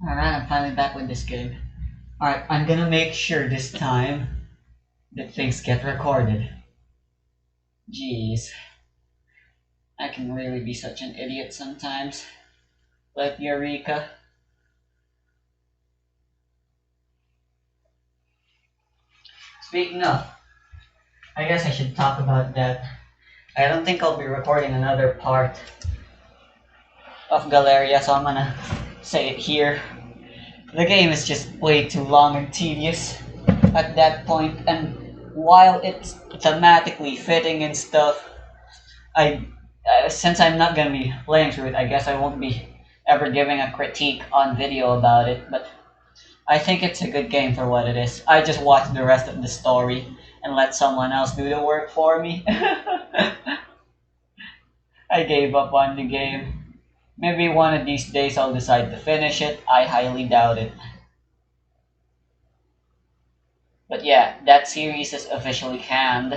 Alright, I'm finally back with this game. Alright, I'm gonna make sure this time that things get recorded. Jeez. I can really be such an idiot sometimes. Like Eureka. Speaking of, I guess I should talk about that. I don't think I'll be recording another part of Galeria, so I'm gonna say it here. The game is just way too long and tedious at that point, and while it's thematically fitting and stuff, since I'm not gonna be playing through it, I guess I won't be ever giving a critique on video about it. But I think it's a good game for what it is. I just watched the rest of the story and let someone else do the work for me. I gave up on the game. Maybe one of these days I'll decide to finish it. I highly doubt it. But yeah, that series is officially canned.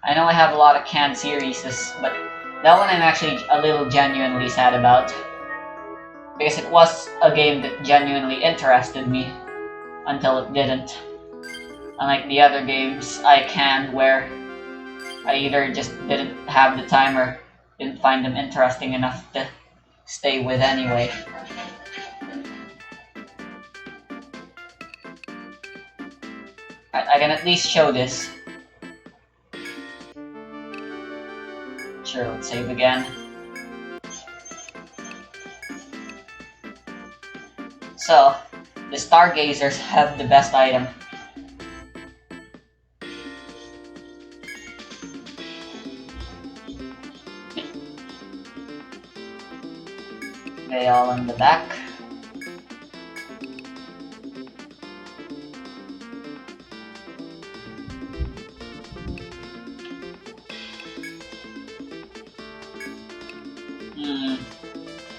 I know I have a lot of canned series, but that one I'm actually a little genuinely sad about. Because it was a game that genuinely interested me until it didn't. Unlike the other games I canned where I either just didn't have the time or didn't find them interesting enough to stay with anyway. I can at least show this. Sure, let's save again. So, the Stargazers have the best item. They all in the back.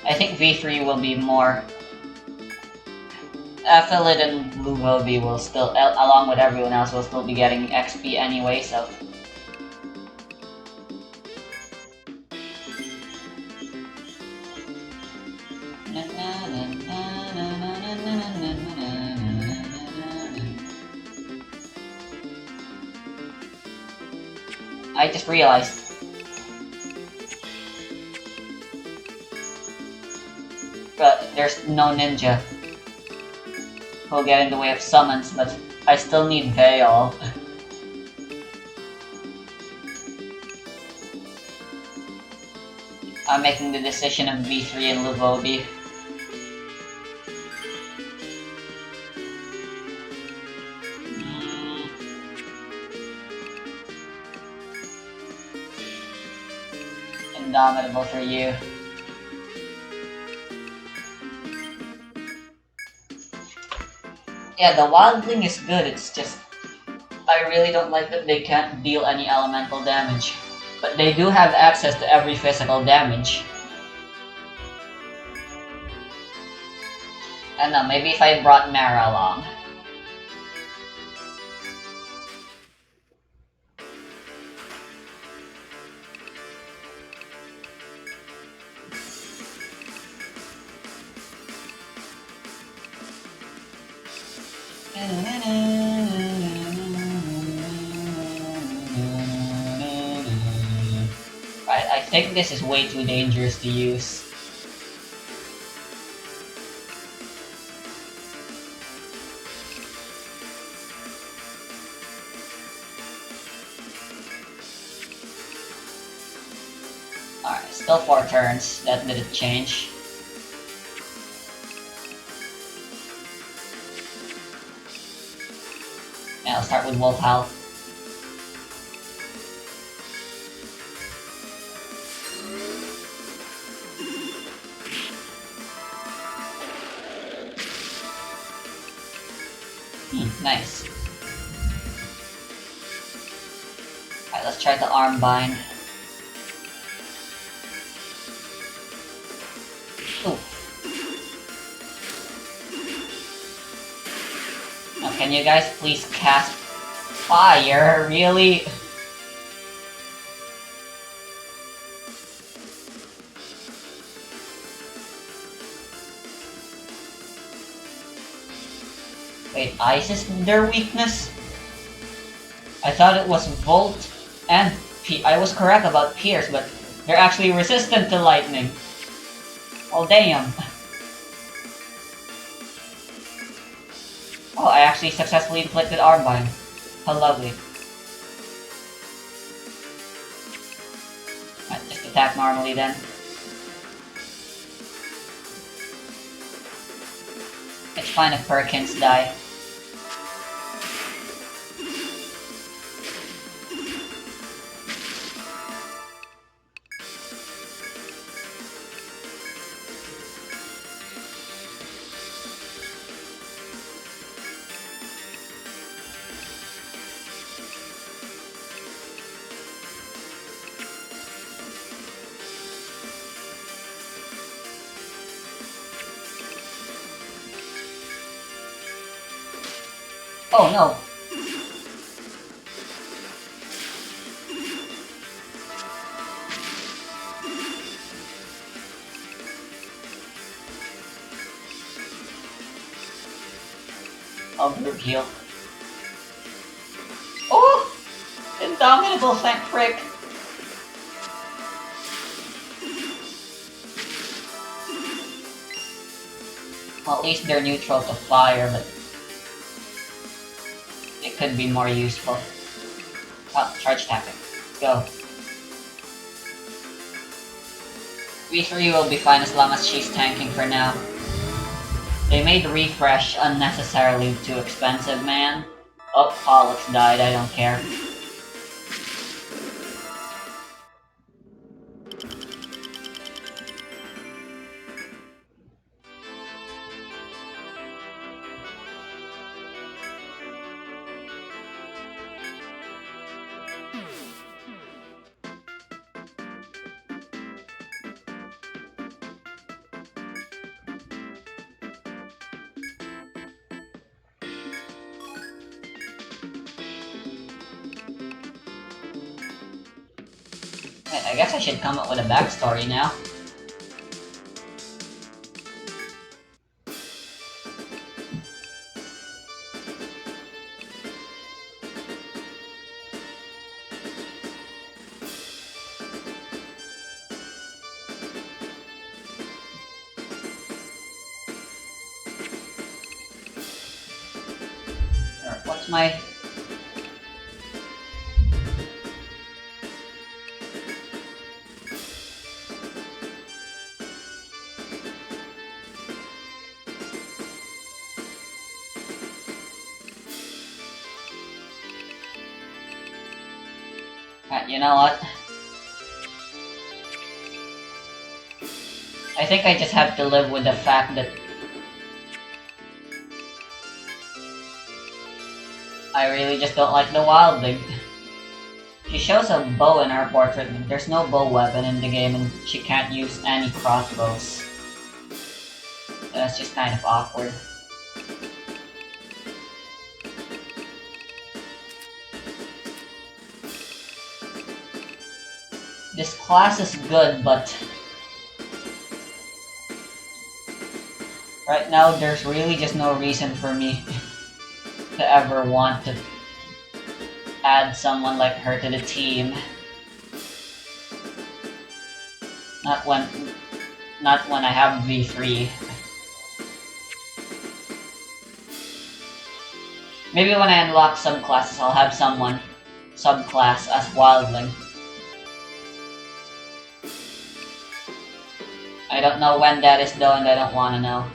I think V3 will be more. Philid and Blue Gobi will still, along with everyone else, will still be getting XP anyway, so. I just realized. But there's no ninja who'll get in the way of summons, but I still need Veil. I'm making the decision of V3 and Luvobi. Indomitable for you. Yeah, the Wildling is good, it's just I really don't like that they can't deal any elemental damage. But they do have access to every physical damage. I don't know, maybe if I brought Mara along. Right, I think this is way too dangerous to use. Alright, still 4 turns, that didn't change. Yeah, I'll start with Wolf Howl. Nice. Alright, let's try the arm bind. Ooh. Now, can you guys please cast fire? Really? Wait, ice is their weakness? I thought it was Volt and I was correct about Pierce, but they're actually resistant to lightning. Oh, damn. Oh, I actually successfully inflicted Armbind. How lovely. Right, just attack normally then. It's fine if Perkins die. Oh no! Oh, group heal. Oh! Indomitable, thank frick! Well, at least they're neutral to fire, but it could be more useful. Oh, charge tactic. Let's go. V3 will be fine as long as she's tanking for now. They made refresh unnecessarily too expensive, man. Oh, Pollux died, I don't care. I guess I should come up with a backstory now. What's my... You know what? I think I just have to live with the fact that I really just don't like the Wildling. She shows a bow in her portrait, but there's no bow weapon in the game and she can't use any crossbows. That's just kind of awkward. This class is good, but right now there's really just no reason for me to ever want to add someone like her to the team. Not when I have V3. Maybe when I unlock subclasses, I'll have someone subclass as Wildling. I don't know when that is though, and I don't want to know.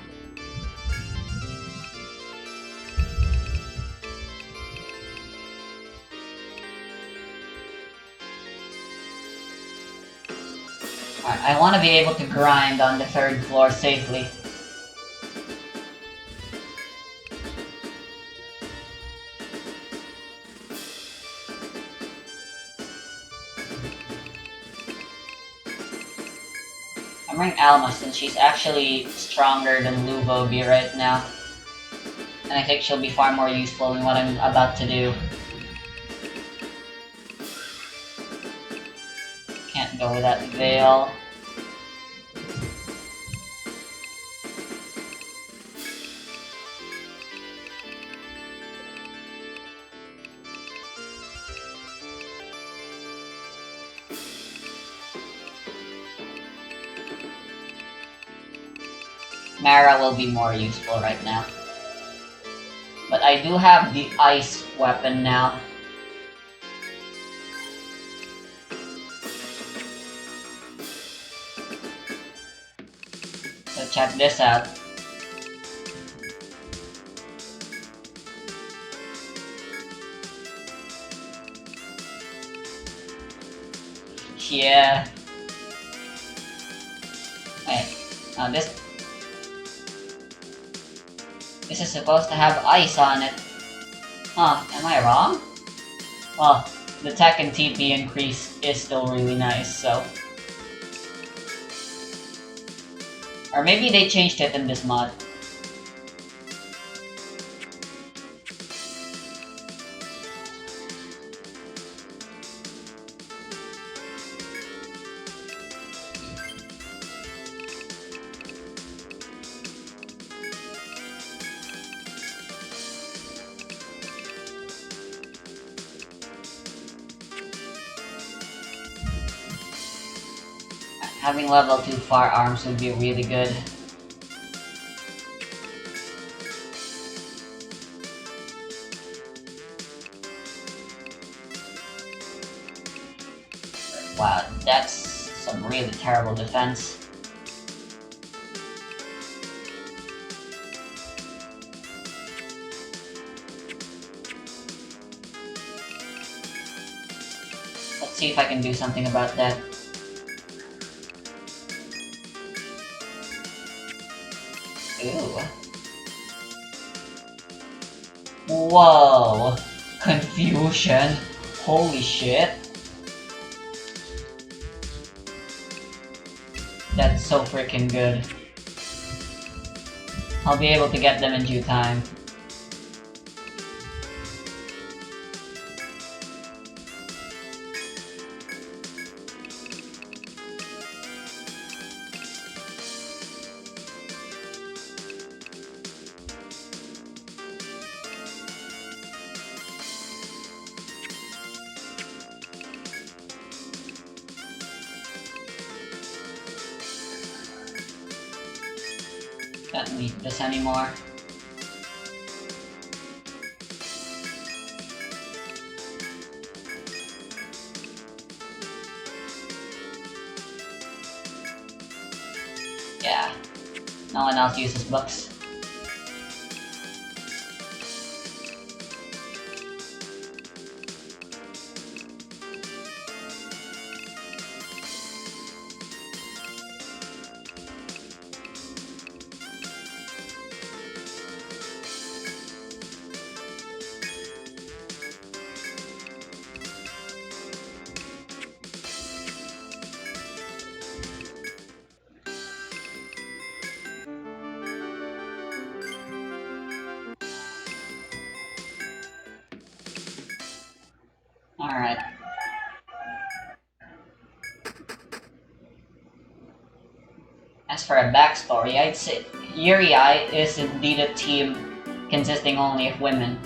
I want to be able to grind on the 3rd floor safely. I'm running Alma since she's actually stronger than Luvobi right now. And I think she'll be far more useful in what I'm about to do. Can't go without Veil. Mara will be more useful right now. But I do have the ice weapon now. So check this out. Yeah. Wait. Now this is supposed to have ice on it. Huh, am I wrong? Well, the tech and TP increase is still really nice, so... Or maybe they changed it in this mod. Having level 2 firearms would be really good. Wow, that's some really terrible defense. Let's see if I can do something about that. Ooh. Whoa! Confusion! Holy shit! That's so freaking good. I'll be able to get them in due time. Don't need this anymore. Yeah, no one else uses books. Alright. As for a backstory, I'd say Yuri-ai is indeed a team consisting only of women.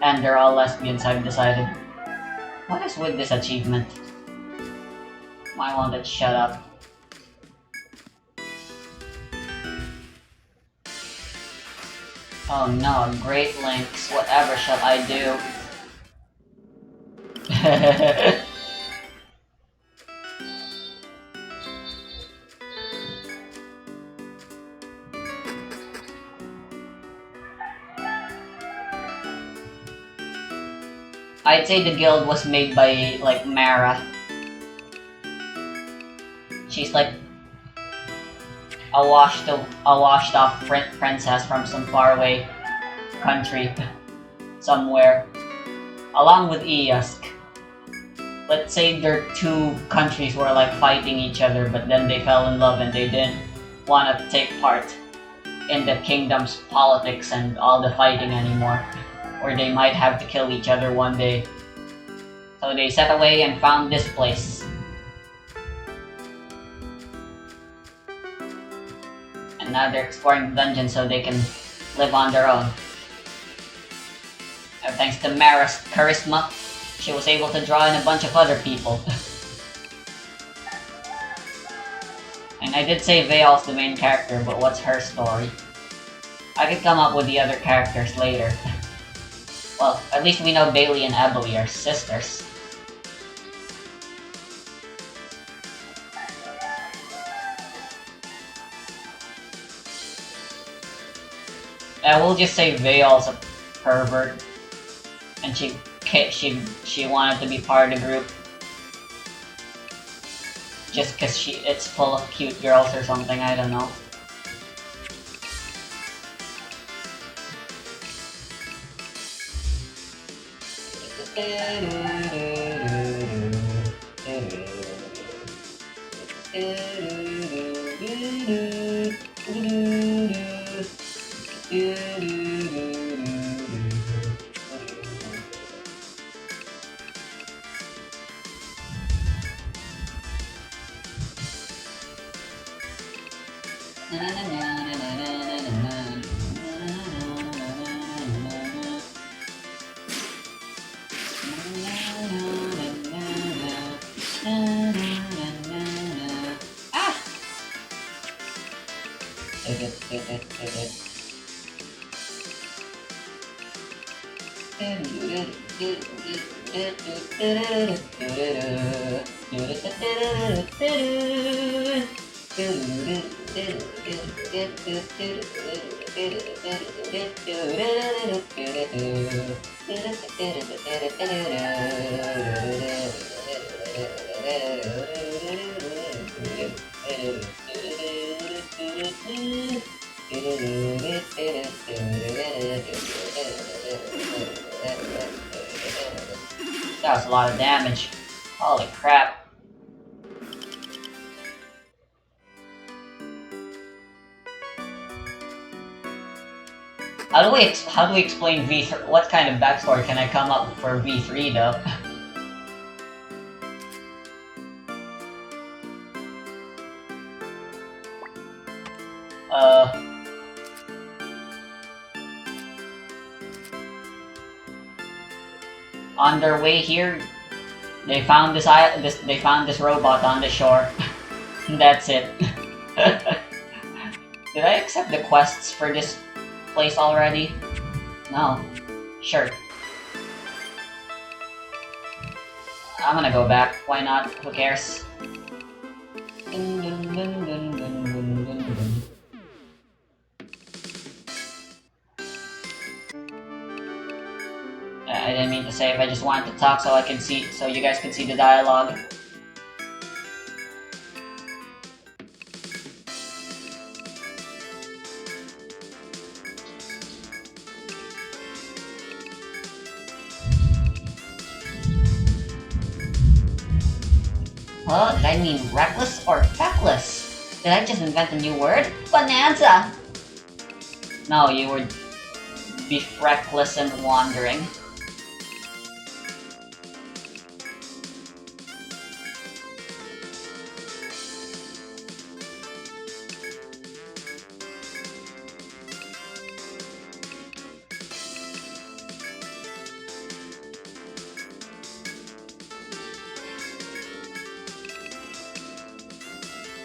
And they're all lesbians, I've decided. What is with this achievement? Why won't it shut up? Oh no, Great Links, whatever shall I do? I'd say the guild was made by, like, Mara. She's like a washed off princess from some faraway country somewhere, along with Iyusk. Let's say their two countries were like fighting each other, but then they fell in love and they didn't want to take part in the kingdom's politics and all the fighting anymore, or they might have to kill each other one day. So they set away and found this place. And now they're exploring the dungeon so they can live on their own. And thanks to Mara's charisma, she was able to draw in a bunch of other people. And And I did say Veil's the main character, but what's her story? I could come up with the other characters later. Well, at least we know Bailey and Emily are sisters. And we'll just say Veil's a pervert, and she wanted to be part of the group just because it's full of cute girls or something. I don't know. That was a lot of damage. Holy crap. How do we explain V3? What kind of backstory can I come up for V3 though? On their way here, they found this robot on the shore. That's it. Did I accept the quests for this place already? No. Sure. I'm gonna go back. Why not? Who cares? I didn't mean to save. I just wanted to talk so you guys can see the dialogue. Huh? Did I mean reckless or feckless? Did I just invent a new word? Bonanza! No, you would be reckless and wandering.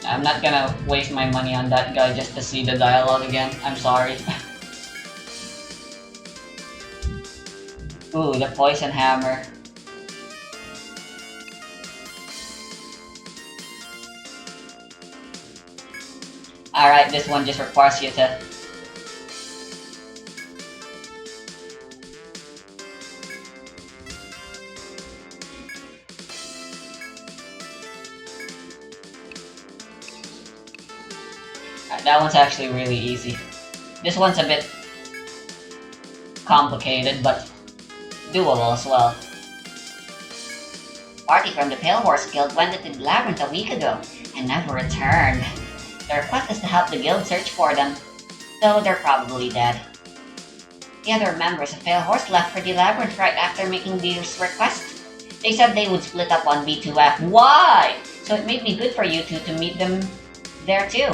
I'm not gonna waste my money on that guy just to see the dialogue again. I'm sorry. Ooh, the poison hammer. Alright, this one just requires you to... That one's actually really easy. This one's a bit complicated, but doable as well. Party from the Pale Horse Guild went into the labyrinth a week ago and never returned. The request is to help the guild search for them, though they're probably dead. The other members of Pale Horse left for the labyrinth right after making this request. They said they would split up on B2F. Why? So it may be good for you two to meet them there too.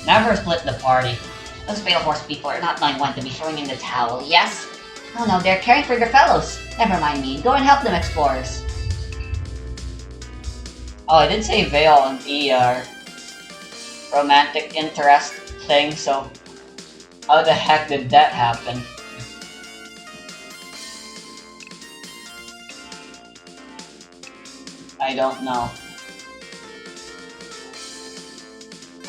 Never split the party. Those Pale Horse people are not knowing when to be throwing in the towel, yes? Oh no, they're caring for their fellows. Never mind me, go and help them, explorers. Oh, I did say Veil and E are romantic interest thing, so how the heck did that happen? I don't know.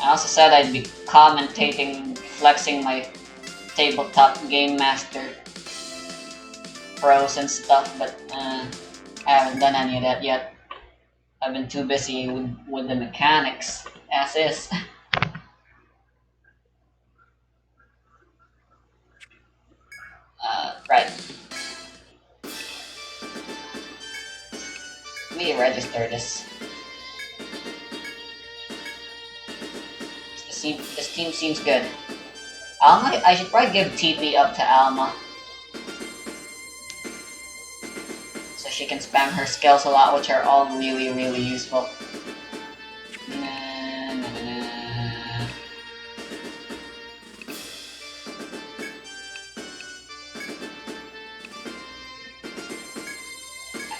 I also said I'd be commentating, flexing my tabletop game master pros and stuff, but I haven't done any of that yet. I've been too busy with the mechanics, as is. Right. Let me register this. This team seems good. Alma, I should probably give TP up to Alma. So she can spam her skills a lot, which are all really, really useful.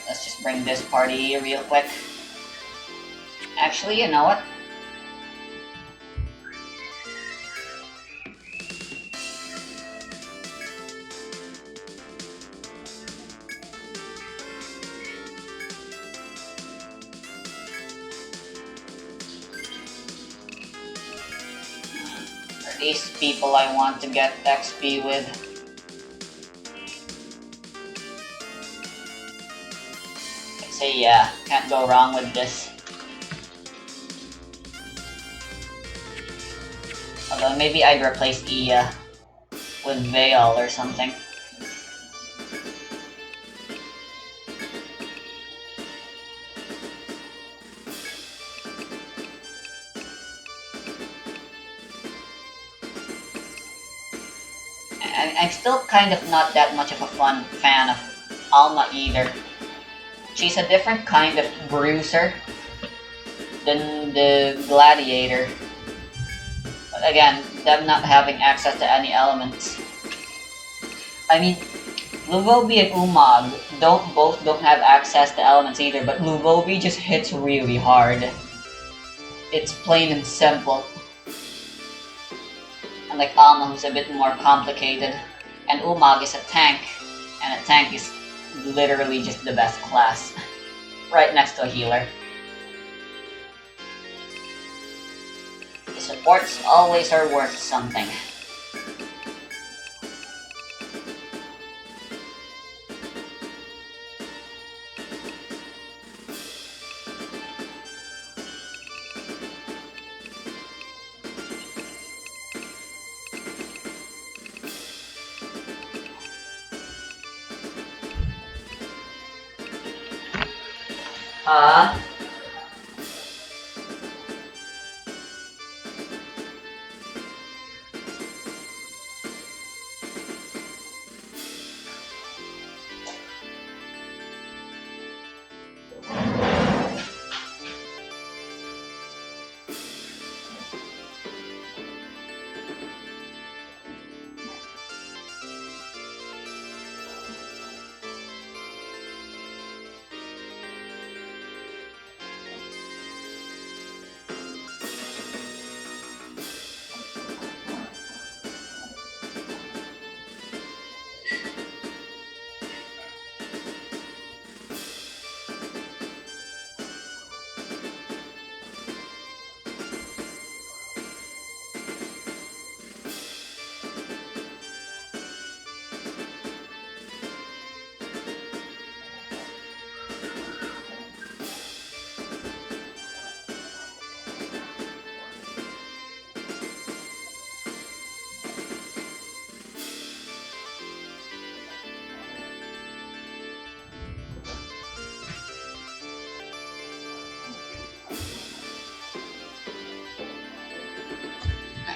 Let's just bring this party real quick. Actually, you know what? These people I want to get XP with. I'd say yeah, can't go wrong with this. Although maybe I'd replace Iya with Veil or something. I'm still kind of not that much of a fan of Alma either. She's a different kind of bruiser than the Gladiator. But again, them not having access to any elements. I mean, Luvobi and Umag don't have access to elements either, but Luvobi just hits really hard. It's plain and simple. Unlike Alma, who's a bit more complicated. And Umag is a tank, and a tank is literally just the best class. Right next to a healer. The supports always are worth something.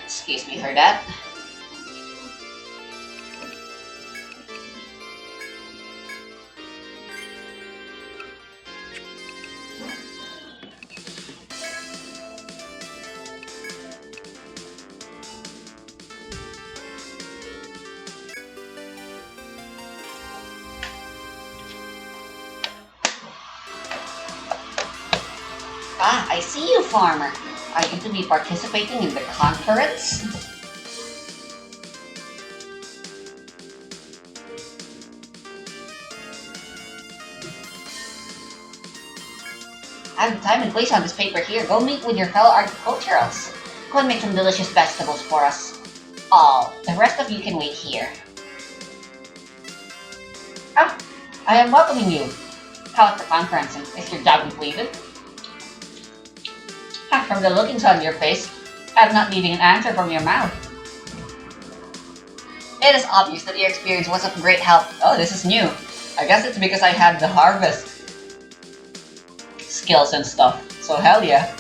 Excuse me for that. Ah, I see you, farmer. Are you going to be participating in the conference? I have the time and place on this paper here. Go meet with your fellow agriculturals. Go and make some delicious vegetables for us all. The rest of you can wait here. Ah, I am welcoming you. How was the conference? Is your job completed? Ah, from the lookings on your face, I'm not needing an answer from your mouth. It is obvious that your experience was of great help. Oh, this is new. I guess it's because I had the harvest skills and stuff. So hell yeah.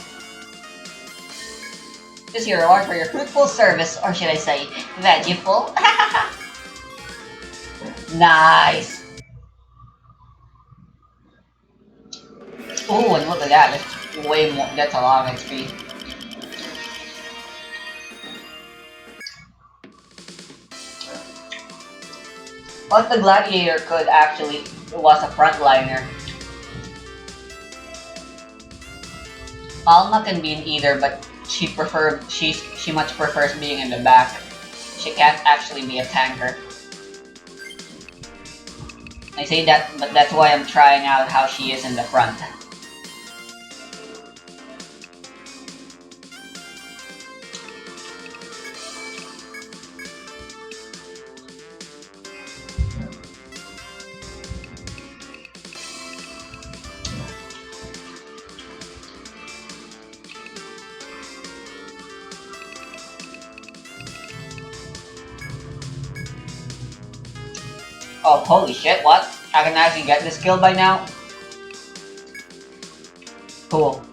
This is your reward for your fruitful service, or should I say, veggieful? Nice. Oh, and look at that. That's way more. That's a lot of XP. But the gladiator could actually was a frontliner. Alma can be in either, but she much prefers being in the back. She can't actually be a tanker. I say that, but that's why I'm trying out how she is in the front. Oh, holy shit, what? I can actually get this skill by now? Cool.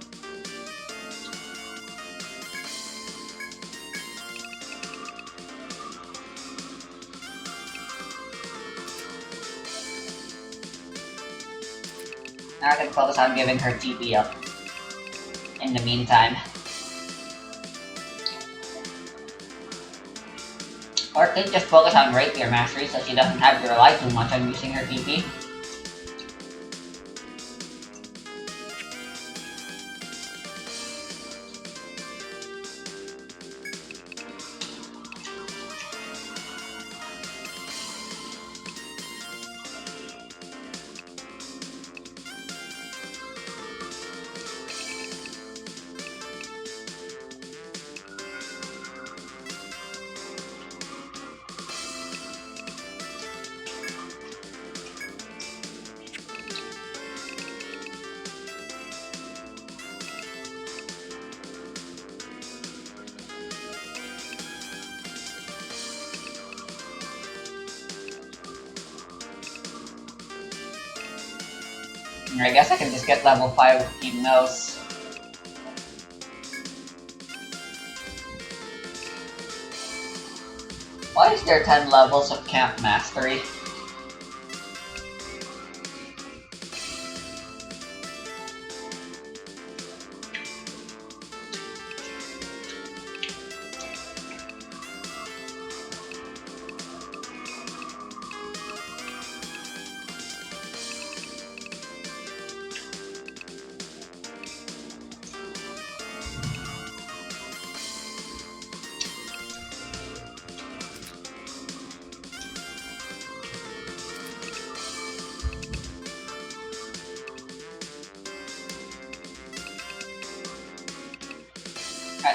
Now I can focus on giving her TP up. In the meantime. Or could just focus on Rapier Mastery so she doesn't have to rely too much on using her TP. I guess I can just get level 5 with Team Nose. Why is there 10 levels of Camp Mastery?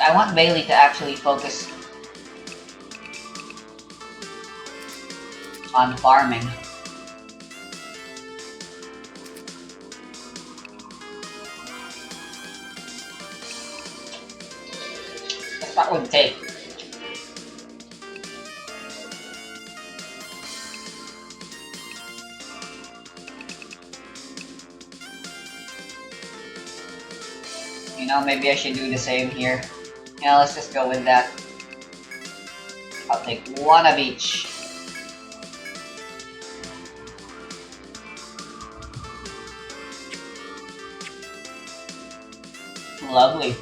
I want Bailey to actually focus on farming. That would take. You know, maybe I should do the same here. Yeah, let's just go with that. I'll take one of each. Lovely.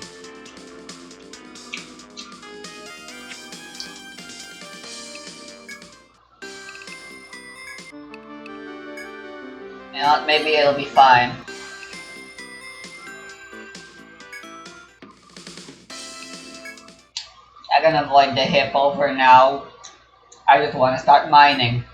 You know what, maybe it'll be fine. I can avoid the hippo for now. I just want to start mining.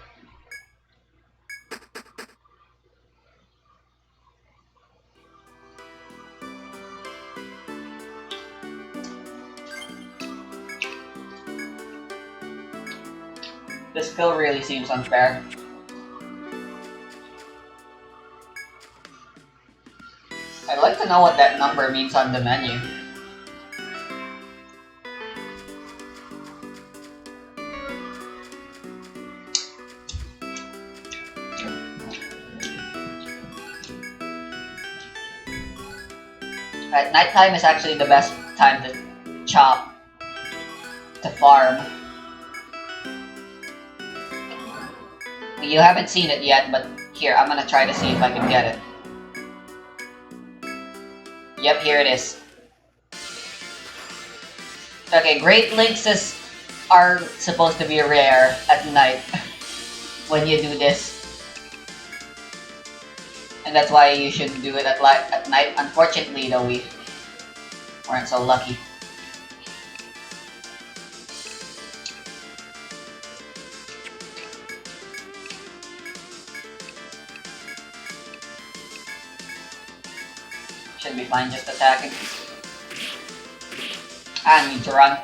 This skill really seems unfair. I'd like to know what that number means on the menu. At nighttime is actually the best time to chop, to farm. You haven't seen it yet, but here, I'm gonna try to see if I can get it. Yep, here it is. Okay, Great Lynxes are supposed to be rare at night when you do this. And that's why you should do it at night. Unfortunately, though, we weren't so lucky. Should be fine just attacking. I need to run.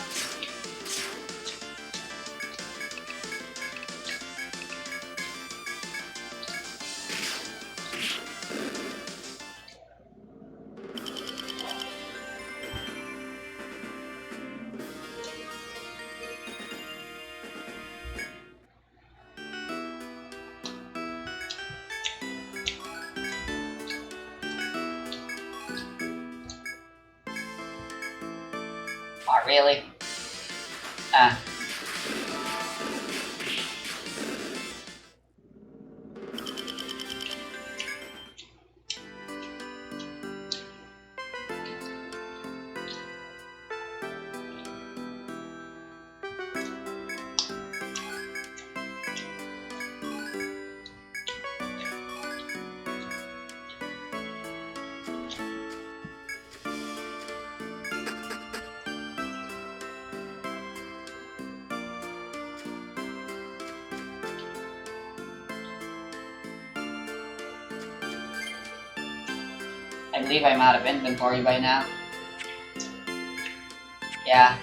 Oh, really? Ah. I believe I'm out of inventory by now. Yeah.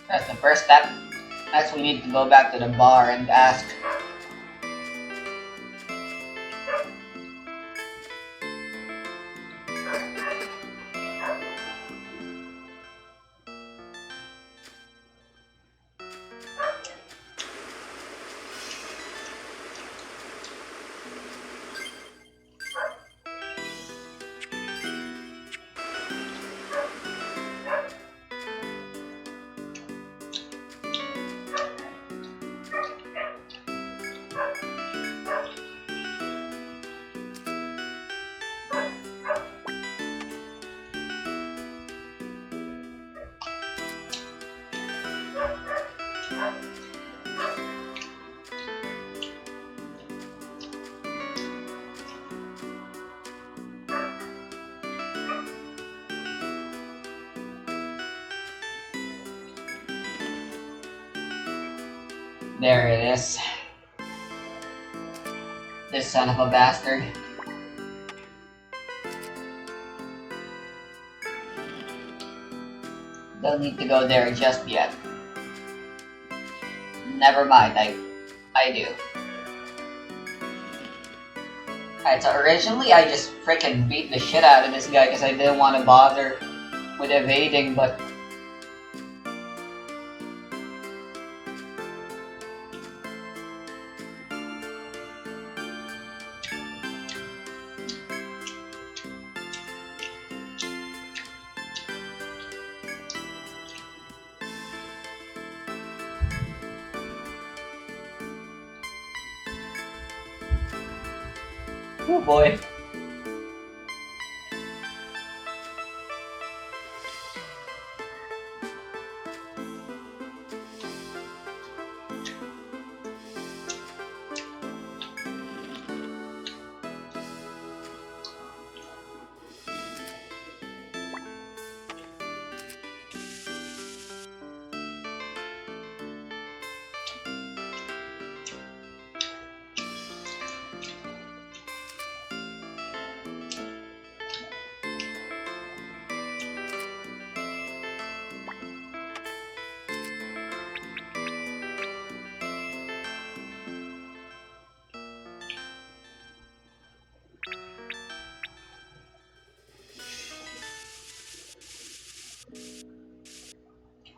That's the first step. Next, we need to go back to the bar and ask. There it is. This son of a bastard. Don't need to go there just yet. Never mind, I do. Alright, so originally I just freaking beat the shit out of this guy because I didn't want to bother with evading, but Oh boy.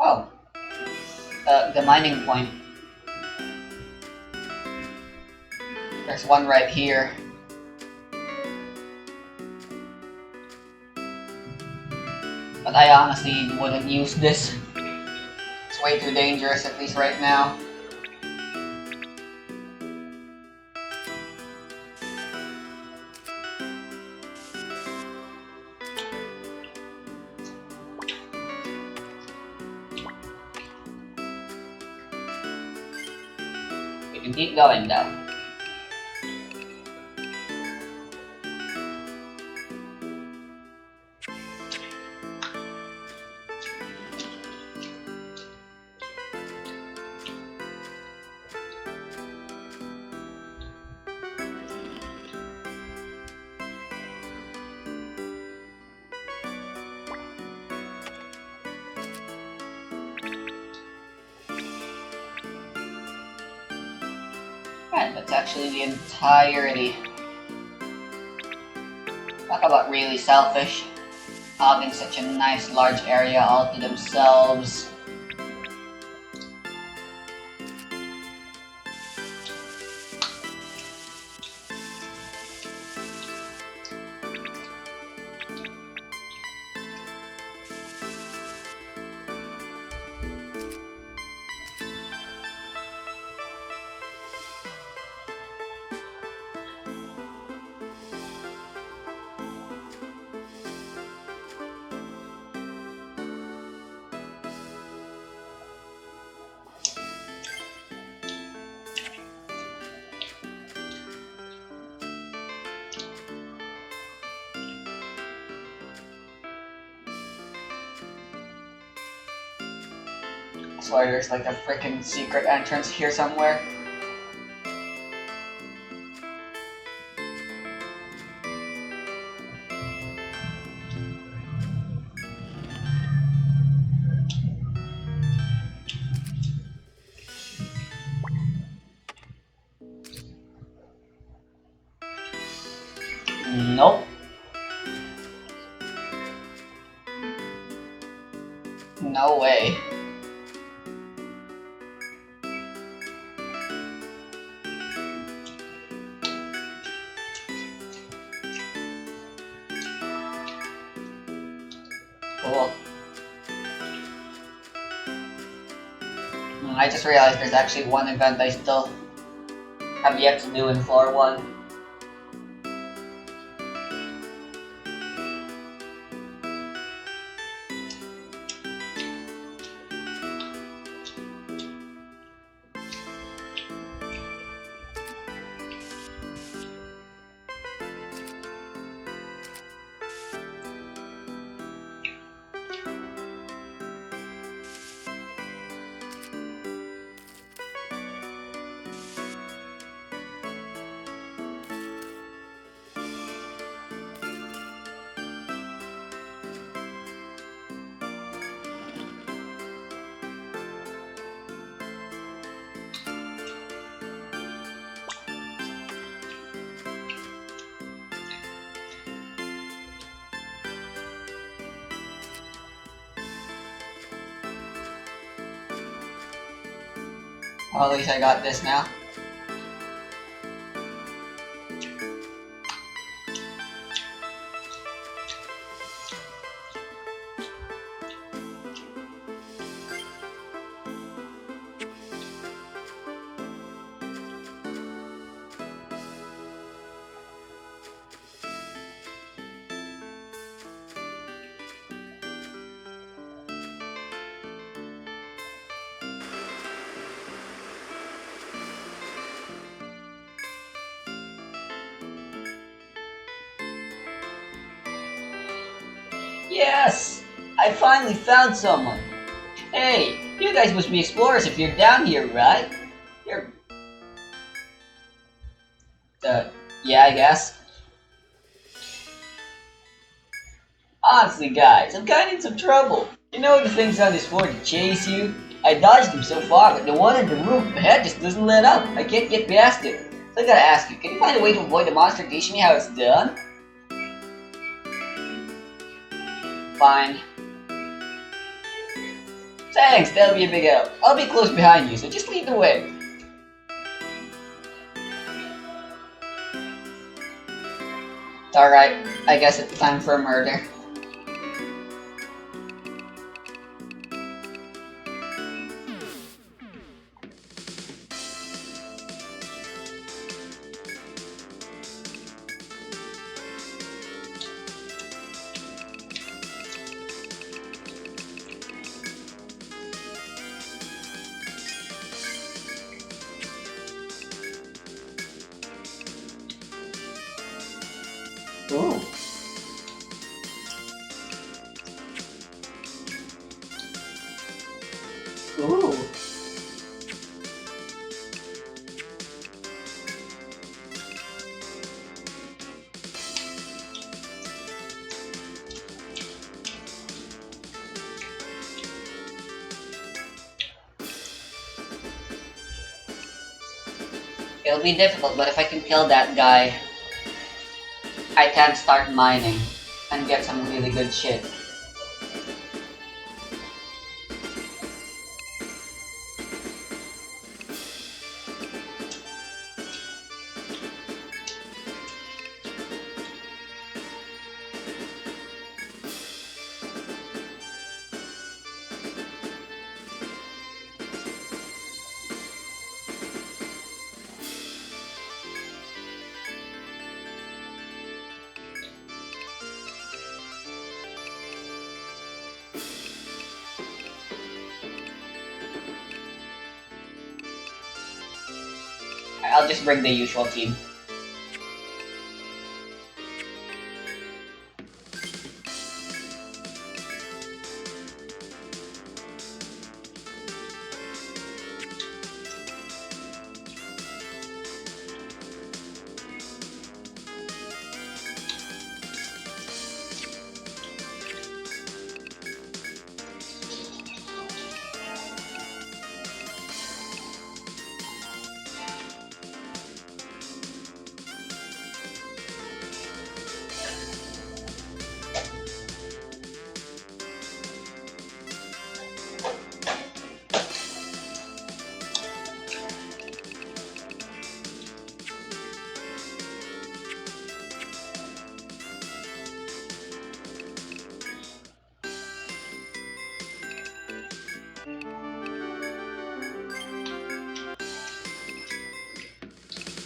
Oh, the mining point. There's one right here. But I honestly wouldn't use this. It's way too dangerous, at least right now. We can keep going though. Right, that's actually the entirety. Talk about really selfish. Having such a nice large area all to themselves. I swear there's like a freaking secret entrance here somewhere. Nope. No way. Cool. I just realized there's actually one event I still have yet to do in floor 1. Well, at least I got this now. Yes! I finally found someone! Hey, you guys must be explorers if you're down here, right? You're... Uh, yeah, I guess. Honestly, guys, I'm kinda in some trouble. You know the things on this floor to chase you? I dodged them so far, but the one in the roof ahead just doesn't let up. I can't get past it. So I gotta ask you, can you find a way to avoid the monster teaching me how it's done? Fine. Thanks, that'll be a big help. I'll be close behind you, so just lead the way. Alright, I guess it's time for a murder. Ooh. Ooh. It'll be difficult, but if I can kill that guy, I can start mining and get some really good shit. I'll just bring the usual team.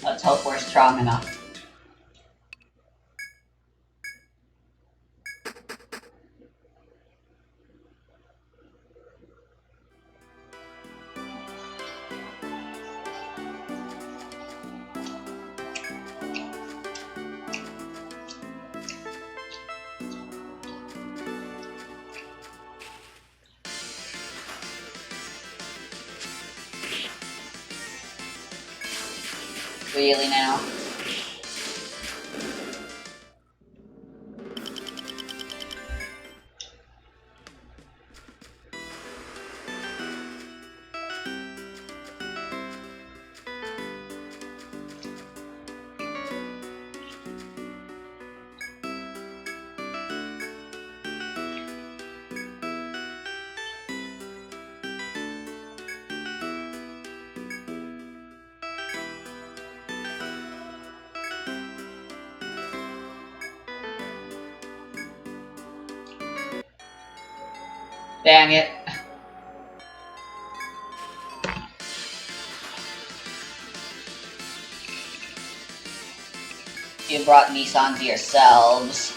Let's hope we're strong enough. Really now? Dang it. You brought Nissan to yourselves.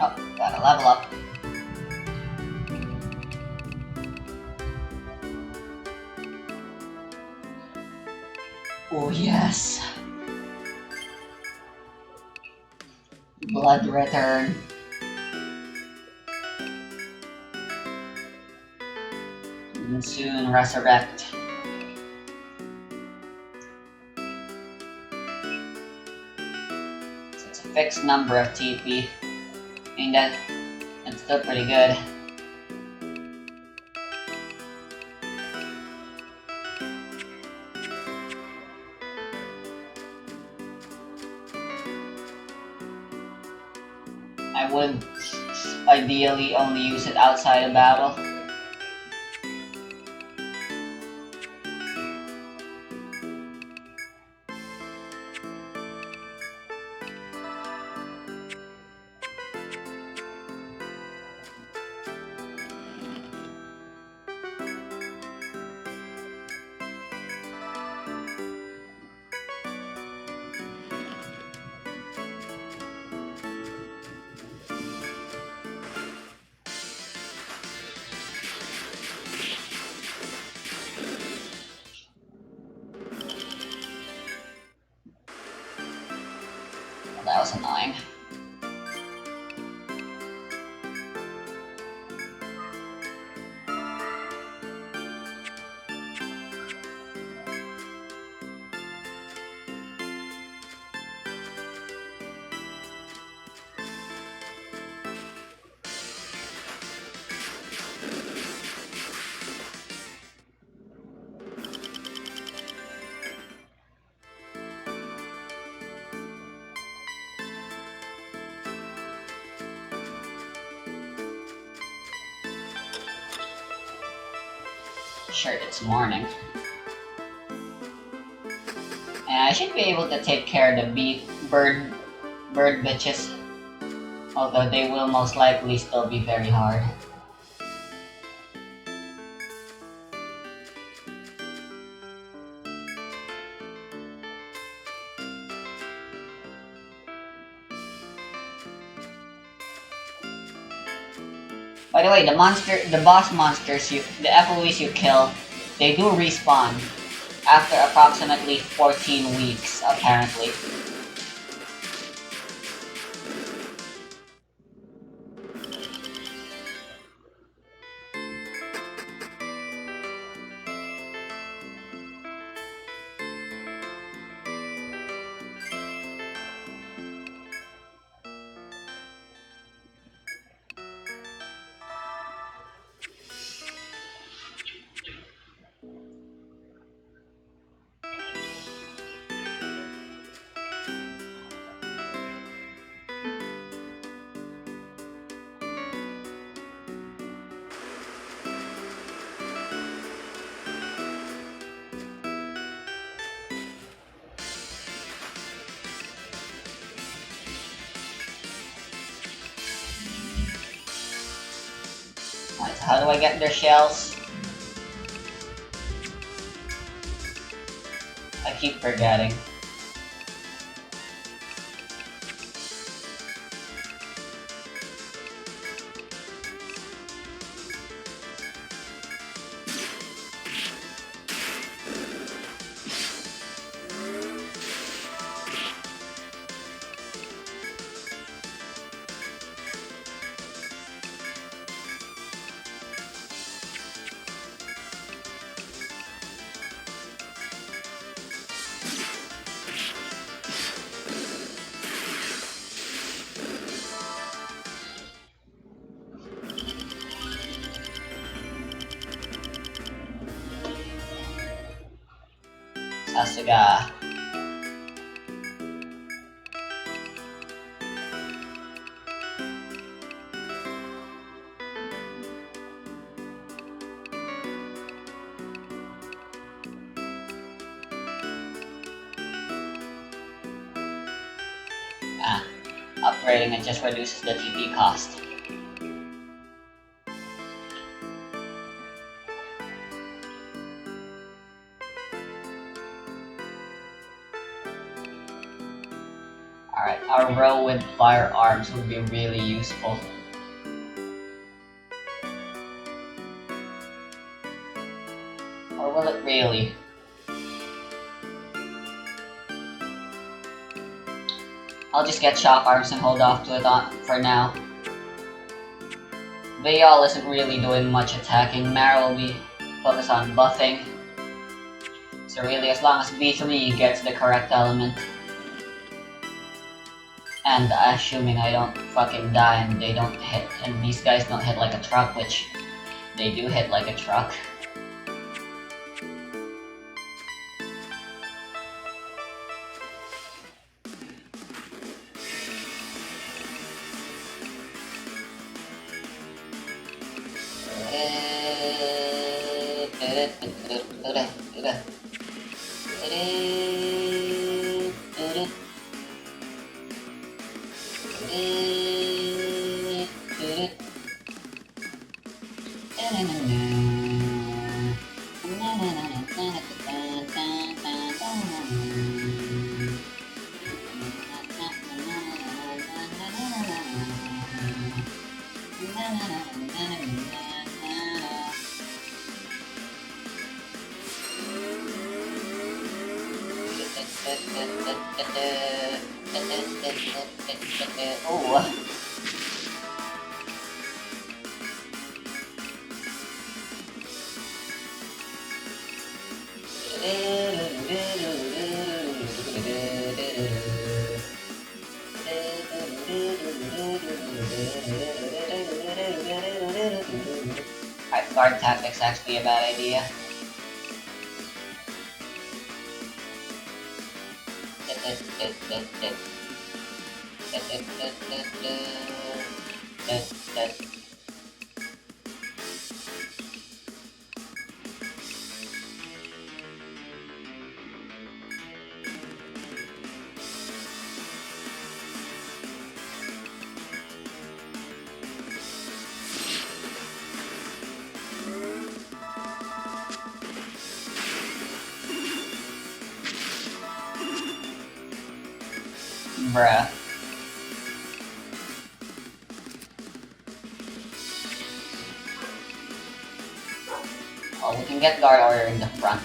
Oh, gotta level up. Oh yes. Blood return. And soon resurrect. So it's a fixed number of TP. I mean that's still pretty good. I would ideally only use it outside of battle. Well, that was annoying. Sure, it's morning. And I should be able to take care of the bird bitches. Although they will most likely still be very hard. By the way, the boss monsters, the FOEs you kill, they do respawn after approximately 14 weeks, apparently. Alright, so how do I get their shells? I keep forgetting. Sasuga. Upgrading it just reduces the TP cost. Alright, our row with firearms would be really useful. Or will it really? I'll just get shock arms and hold off to it for now. Vayal isn't really doing much attacking. Mara will be focused on buffing. So really, as long as B3 gets the correct element. And assuming I don't fucking die and they don't hit, and these guys don't hit like a truck, which they do hit like a truck. Oh. Alright, guard tactics actually a bad idea. Bruh. Oh, we can get guard order in the front.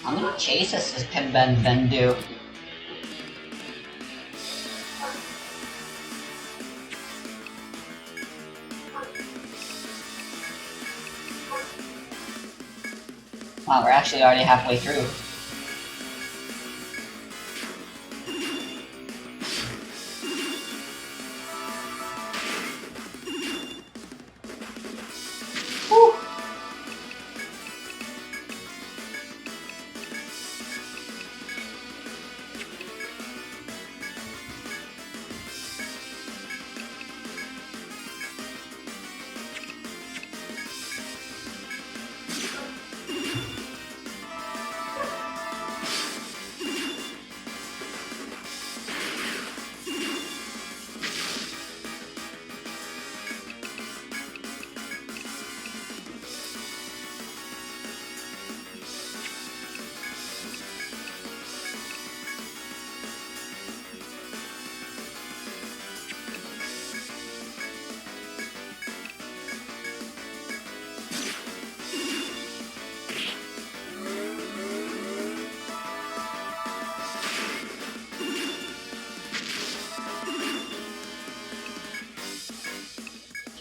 How many chases does Pimben do? Wow, we're actually already halfway through. Whew.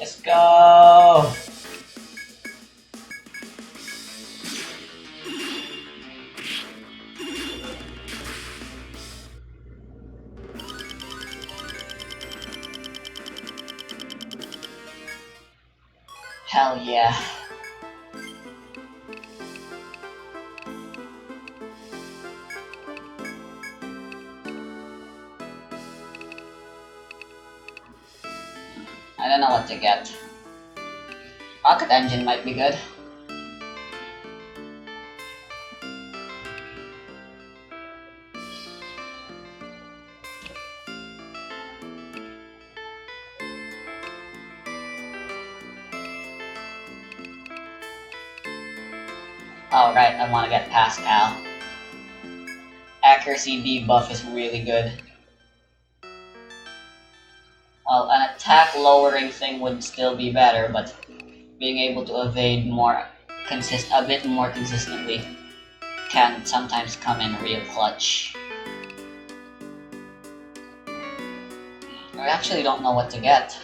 Let's go! Hell yeah. I don't know what to get. Rocket engine might be good. Oh right, I want to get Pascal. Accuracy debuff is really good. Well, an attack lowering thing would still be better, but being able to evade a bit more consistently can sometimes come in real clutch. I actually don't know what to get.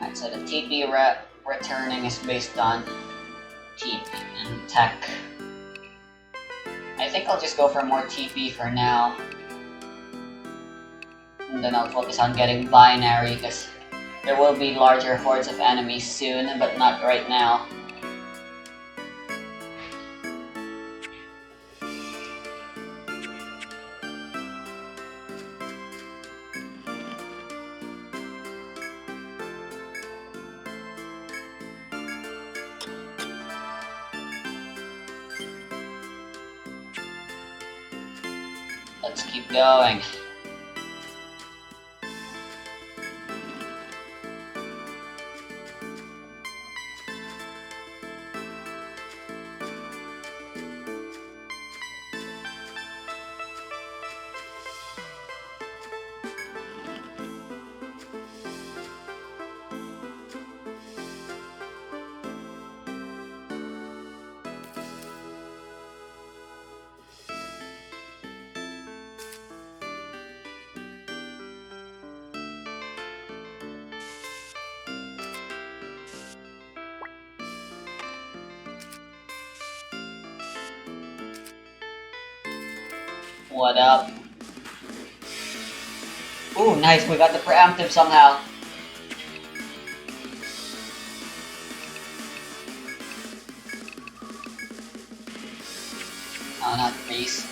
Alright, so the TP returning is based on TP and tech. I think I'll just go for more TP for now. And then I'll focus on getting binary because there will be larger hordes of enemies soon, but not right now. Let's keep going. What up? Ooh, nice, we got the preemptive somehow. Oh, not freeze.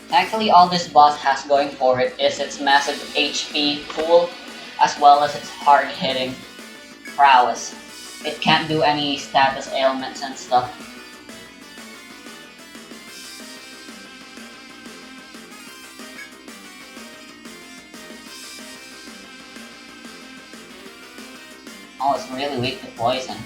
Thankfully, all this boss has going for it is its massive HP pool, as well as its hard-hitting prowess. It can't do any status ailments and stuff. Oh, it's really weak to poison.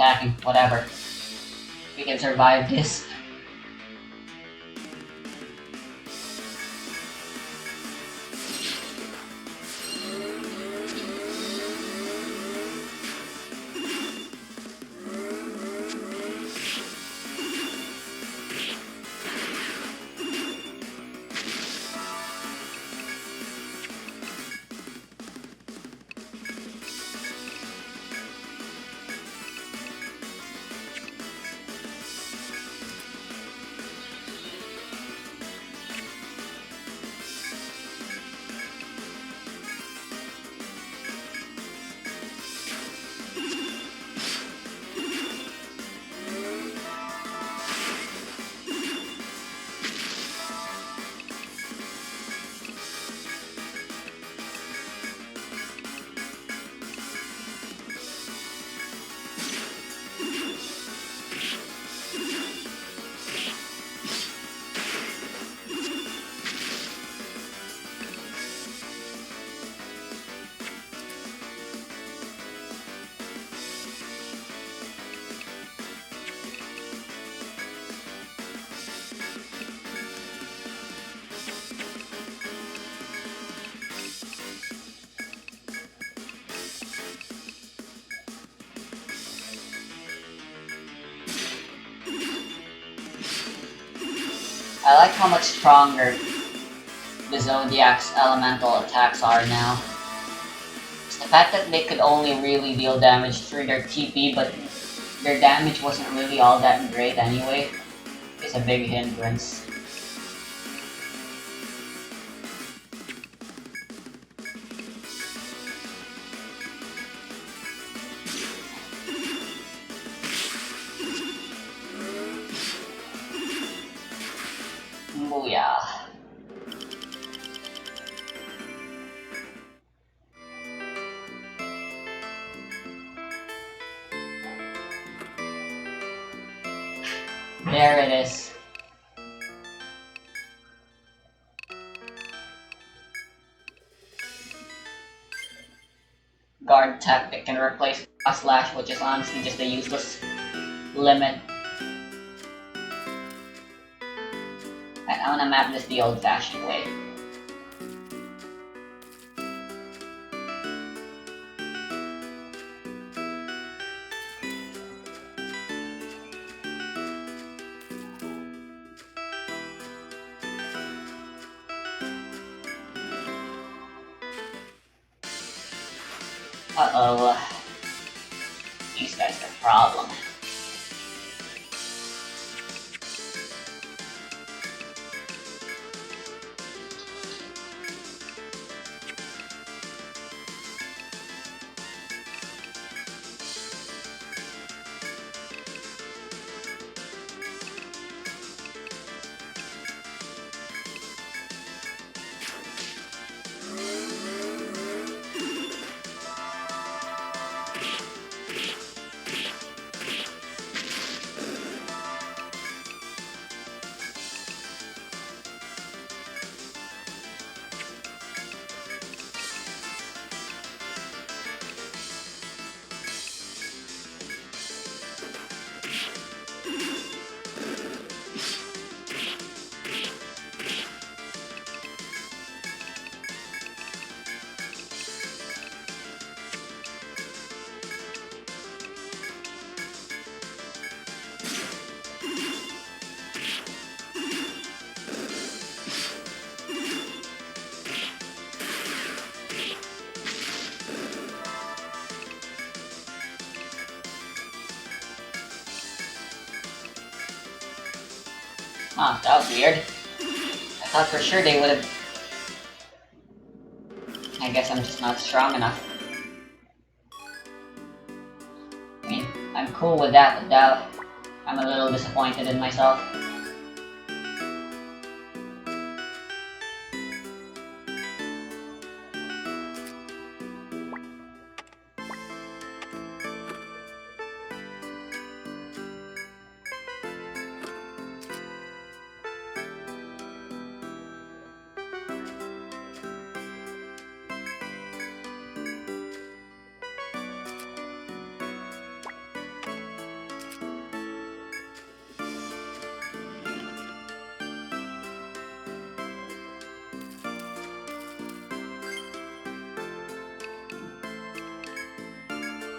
attacking. Whatever. We can survive this. I like how much stronger the Zodiac's elemental attacks are now. It's the fact that they could only really deal damage through their TP, but their damage wasn't really all that great anyway, is a big hindrance. Booyah. There it is. Guard tactic can replace Slash, which is honestly just a useless limit. I'm gonna map this the old-fashioned way. Uh-oh. These guys are a problem. Huh, that was weird. I thought for sure they would've... I guess I'm just not strong enough. I mean, I'm cool with that, but now I'm a little disappointed in myself.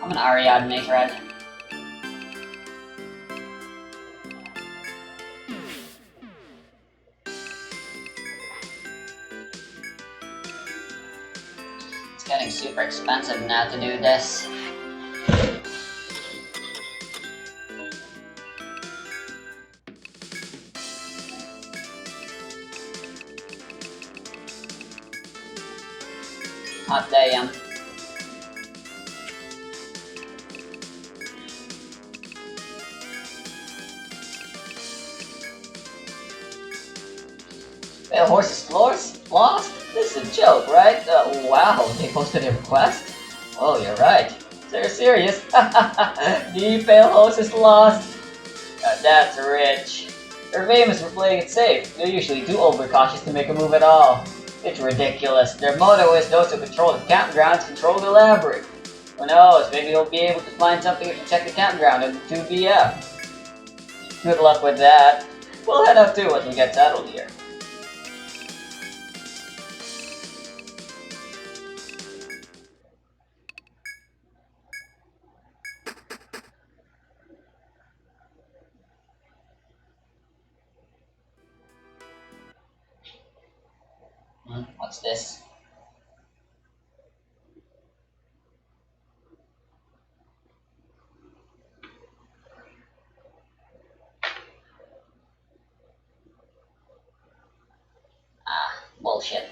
I'm an Ariadne thread. It's getting super expensive now to do this. Hot damn. Pale Horse's lost? This is a joke, right? Wow, they posted a request? Oh, you're right. They're serious. The Pale Horse is lost. That's rich. They're famous for playing it safe. They're usually too overcautious to make a move at all. It's ridiculous. Their motto is those who control the campgrounds control the labyrinth. Who knows, maybe you'll be able to find something if you check the campground at 2 p.m. Good luck with that. We'll head out too once we get settled here. What's this? Ah, bullshit.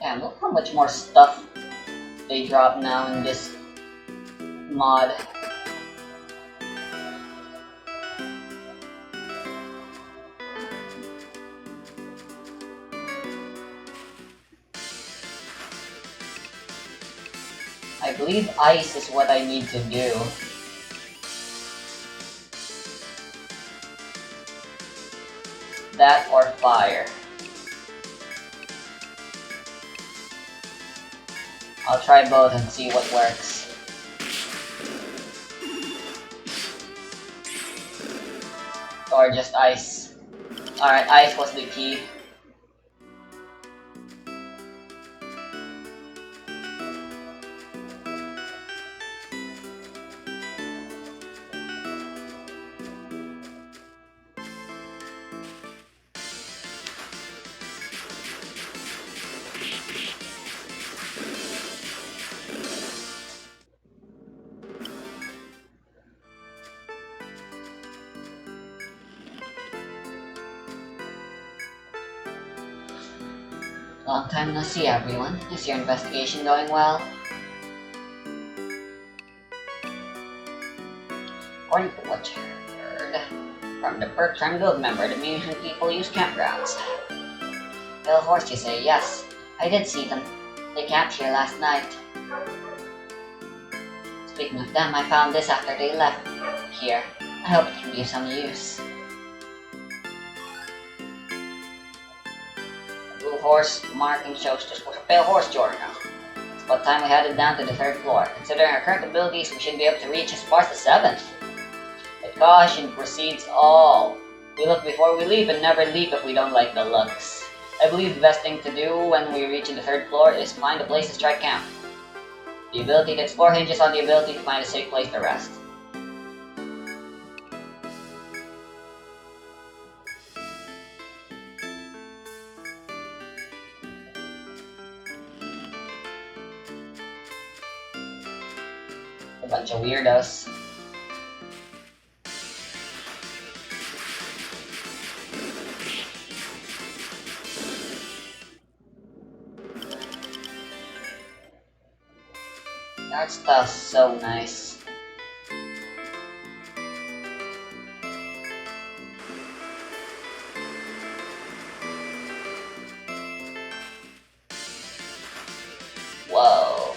Damn, look how much more stuff they drop now in this mod. I believe ice is what I need to do. That or fire. I'll try both and see what works. Or just ice. Alright, ice was the key. Long time no see, everyone. Is your investigation going well? According to what you heard from the Bertram Guild member, the amusement people use campgrounds. Pale Horse, you say? Yes, I did see them. They camped here last night. Speaking of them, I found this after they left here. I hope it can be of some use. Blue Horse marking shows this was a Pale Horse journal. It's about time we headed down to the 3rd floor. Considering our current abilities, we should be able to reach as far as the 7th. But caution precedes all. We look before we leap and never leap if we don't like the looks. I believe the best thing to do when we reach the 3rd floor is find a place to strike camp. The ability to explore hinges on the ability to find a safe place to rest. A bunch of weirdos. That stuff's so nice. Whoa.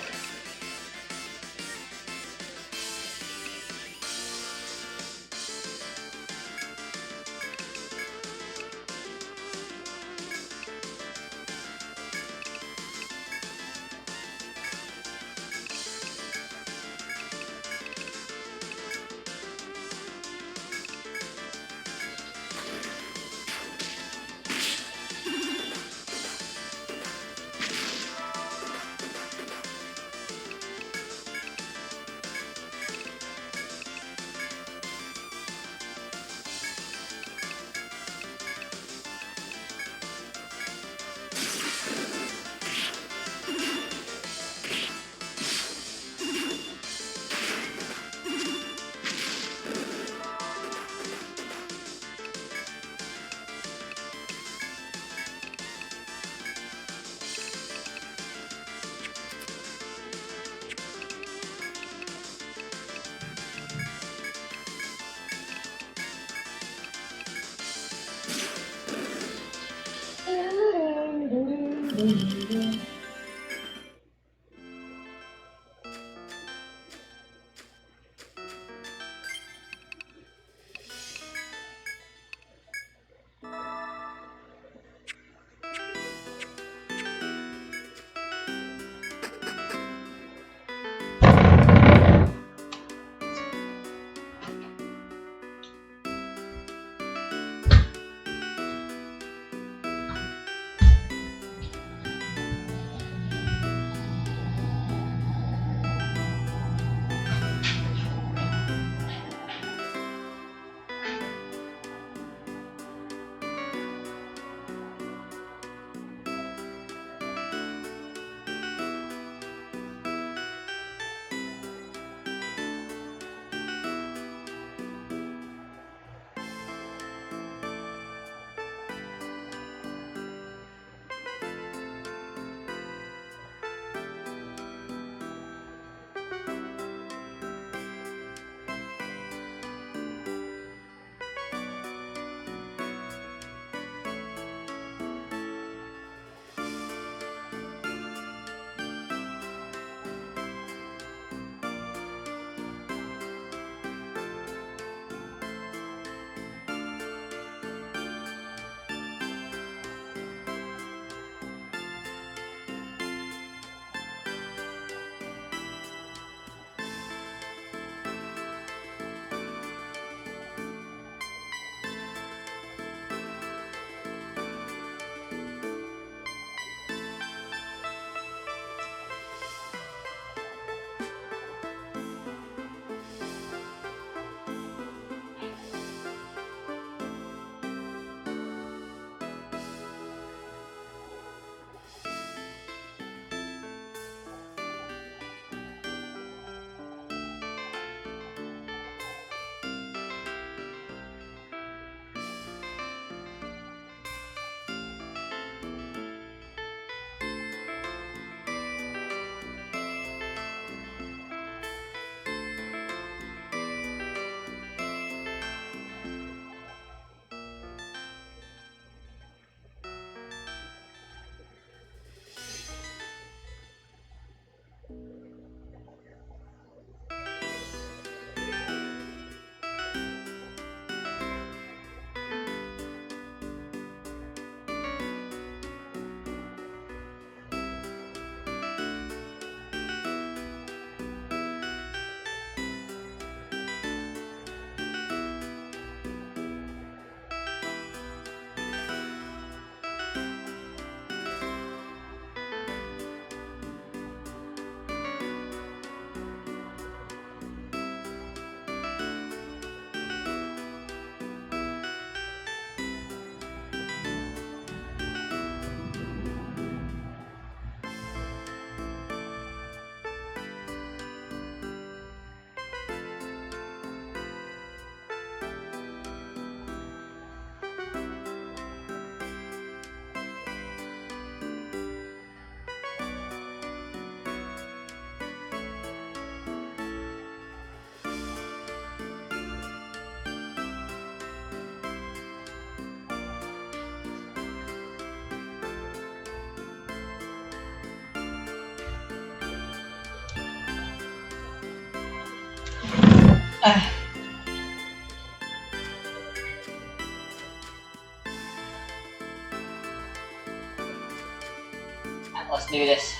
Let's do this.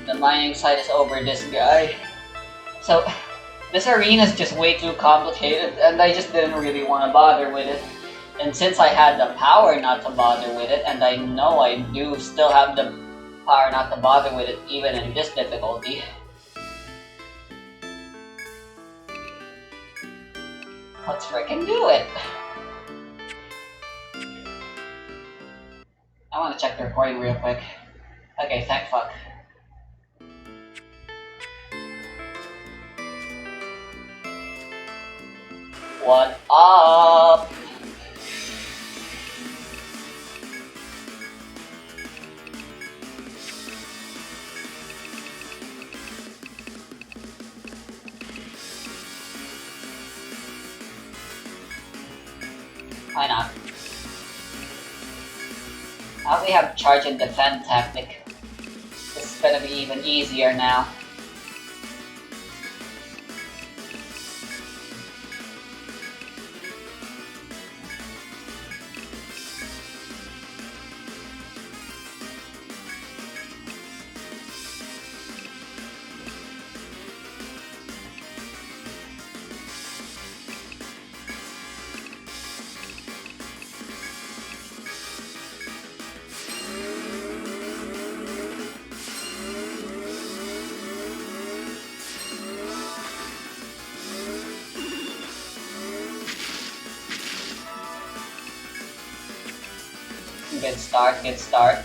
The mining site is over this guy. So, this arena is just way too complicated, and I just didn't really want to bother with it. And since I had the power not to bother with it, and I know I do still have the power not to bother with it even in this difficulty. Let's freaking do it! I want to check the recording real quick. Okay, thank fuck. What up? Why not? We have charge and defend tactic. This is gonna be even easier now. Good start, good start.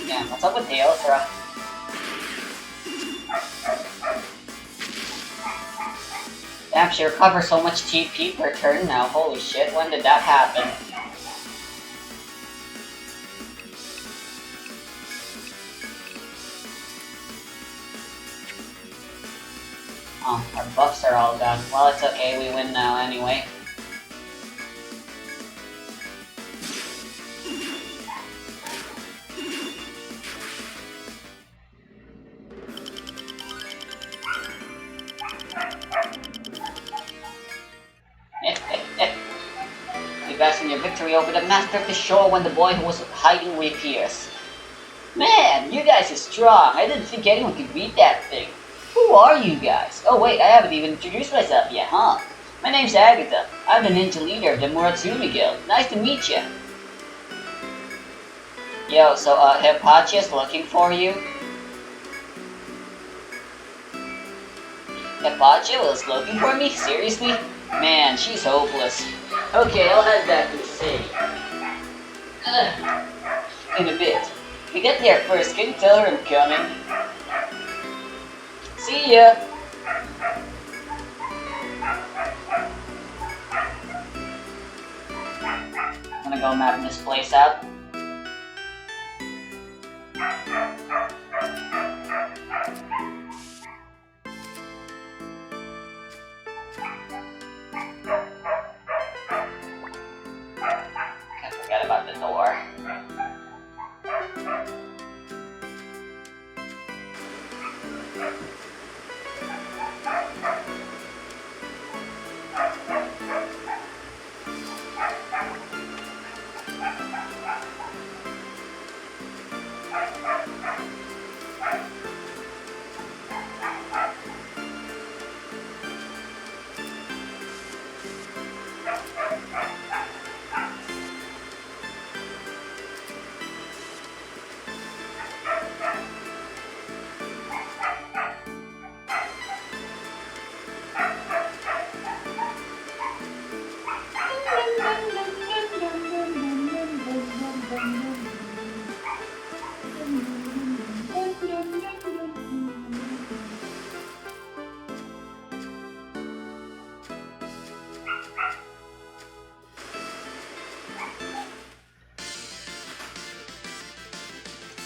Yeah, what's up with the Ultra? Damn, she recovers so much TP per turn now. Holy shit, when did that happen? Oh, our buffs are all gone. Well, it's okay, we win now anyway. You guys in your victory over the Master of the Shore when the boy who was hiding reappears. Man, you guys are strong. I didn't think anyone could beat that thing. Who are you guys? Oh wait, I haven't even introduced myself yet, huh? My name's Agatha. I'm the ninja leader of the Muratsumi Guild. Nice to meet you. Yo, so Hepatia's looking for you? Hepatia was looking for me? Seriously? Man, she's hopeless. Okay, I'll head back to the city. In a bit. We get there first, can you tell her I'm coming? See ya! I'm gonna go map this place out.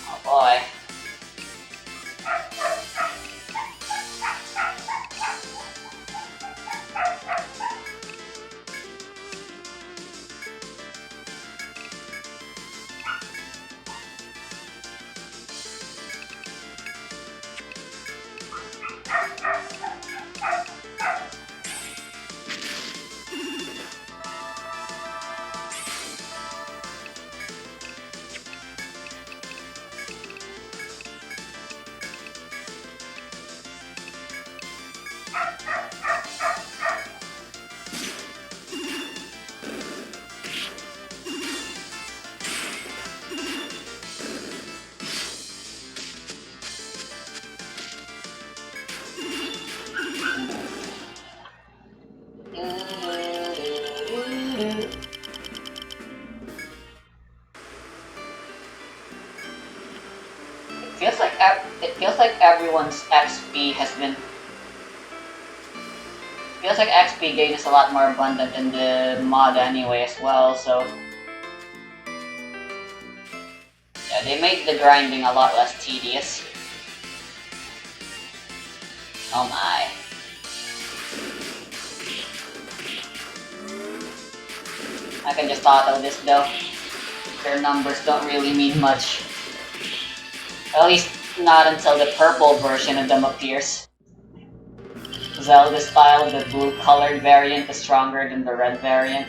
Oh boy. It feels like everyone's XP has been. Feels like XP gain is a lot more abundant in the mod anyway as well. So yeah, they made the grinding a lot less tedious. Oh my. I can just auto this though. Their numbers don't really mean much. At least not until the purple version of them appears. Zelda style, the blue colored variant is stronger than the red variant.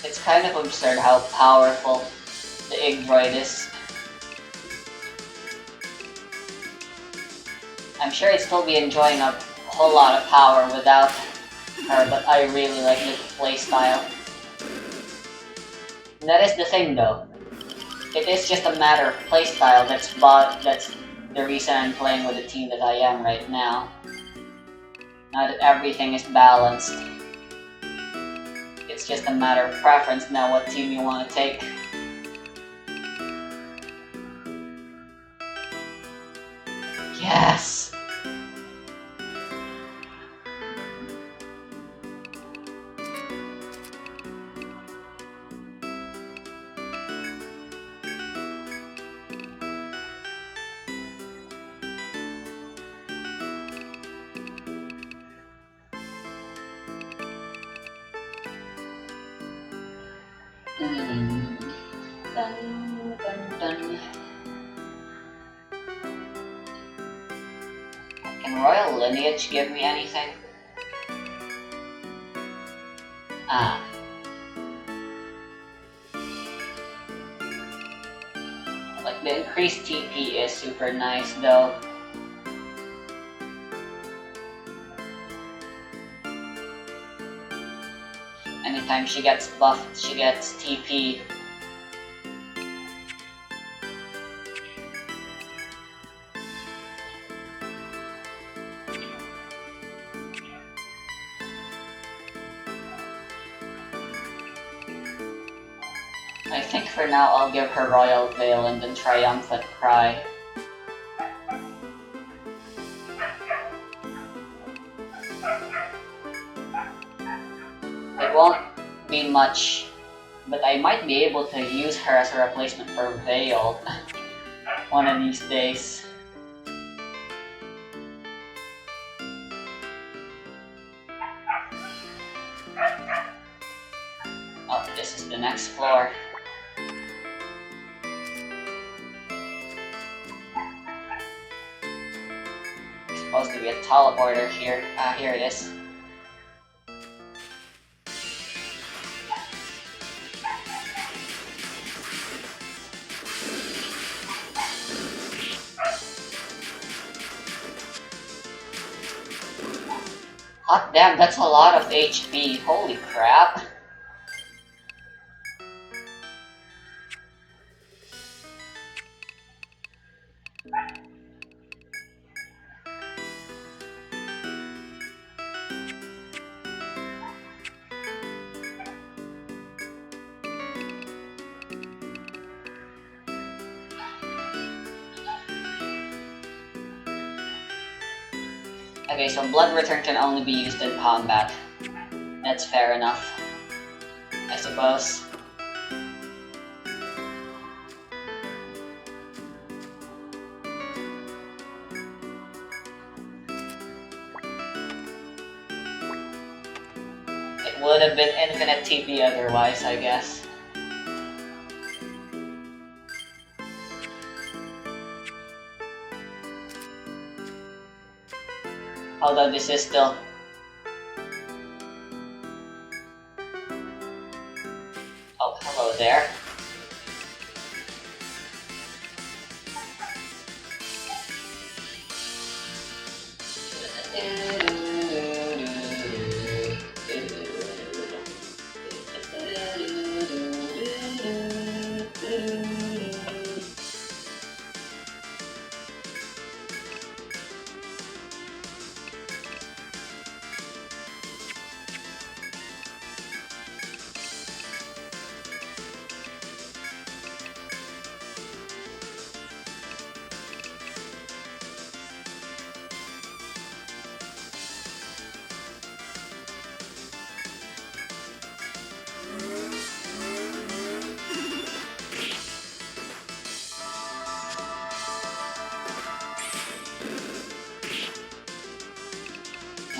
It's kind of absurd how powerful the Igdroid is. I'm sure I'd still be enjoying a whole lot of power without her, but I really like the playstyle. That is the thing though. It is just a matter of playstyle that's the reason I'm playing with the team that I am right now. Now that everything is balanced. It's just a matter of preference now what team you want to take. Yes! Dun, dun, dun. Can Royal Lineage give me anything? Ah. Like the increased TP is super nice though. Anytime she gets buffed, she gets TP. I think for now I'll give her Royal Veil and then Triumphant Cry. It won't be much, but I might be able to use her as a replacement for Veil one of these days. Oh, this is the next floor. There's supposed to be a teleporter here. Ah, here it is. Hot damn, that's a lot of HP. Holy crap. Okay, so Blood Return can only be used in combat. That's fair enough, I suppose. It would have been infinite TP otherwise, I guess. Although this is still... Oh, hello there.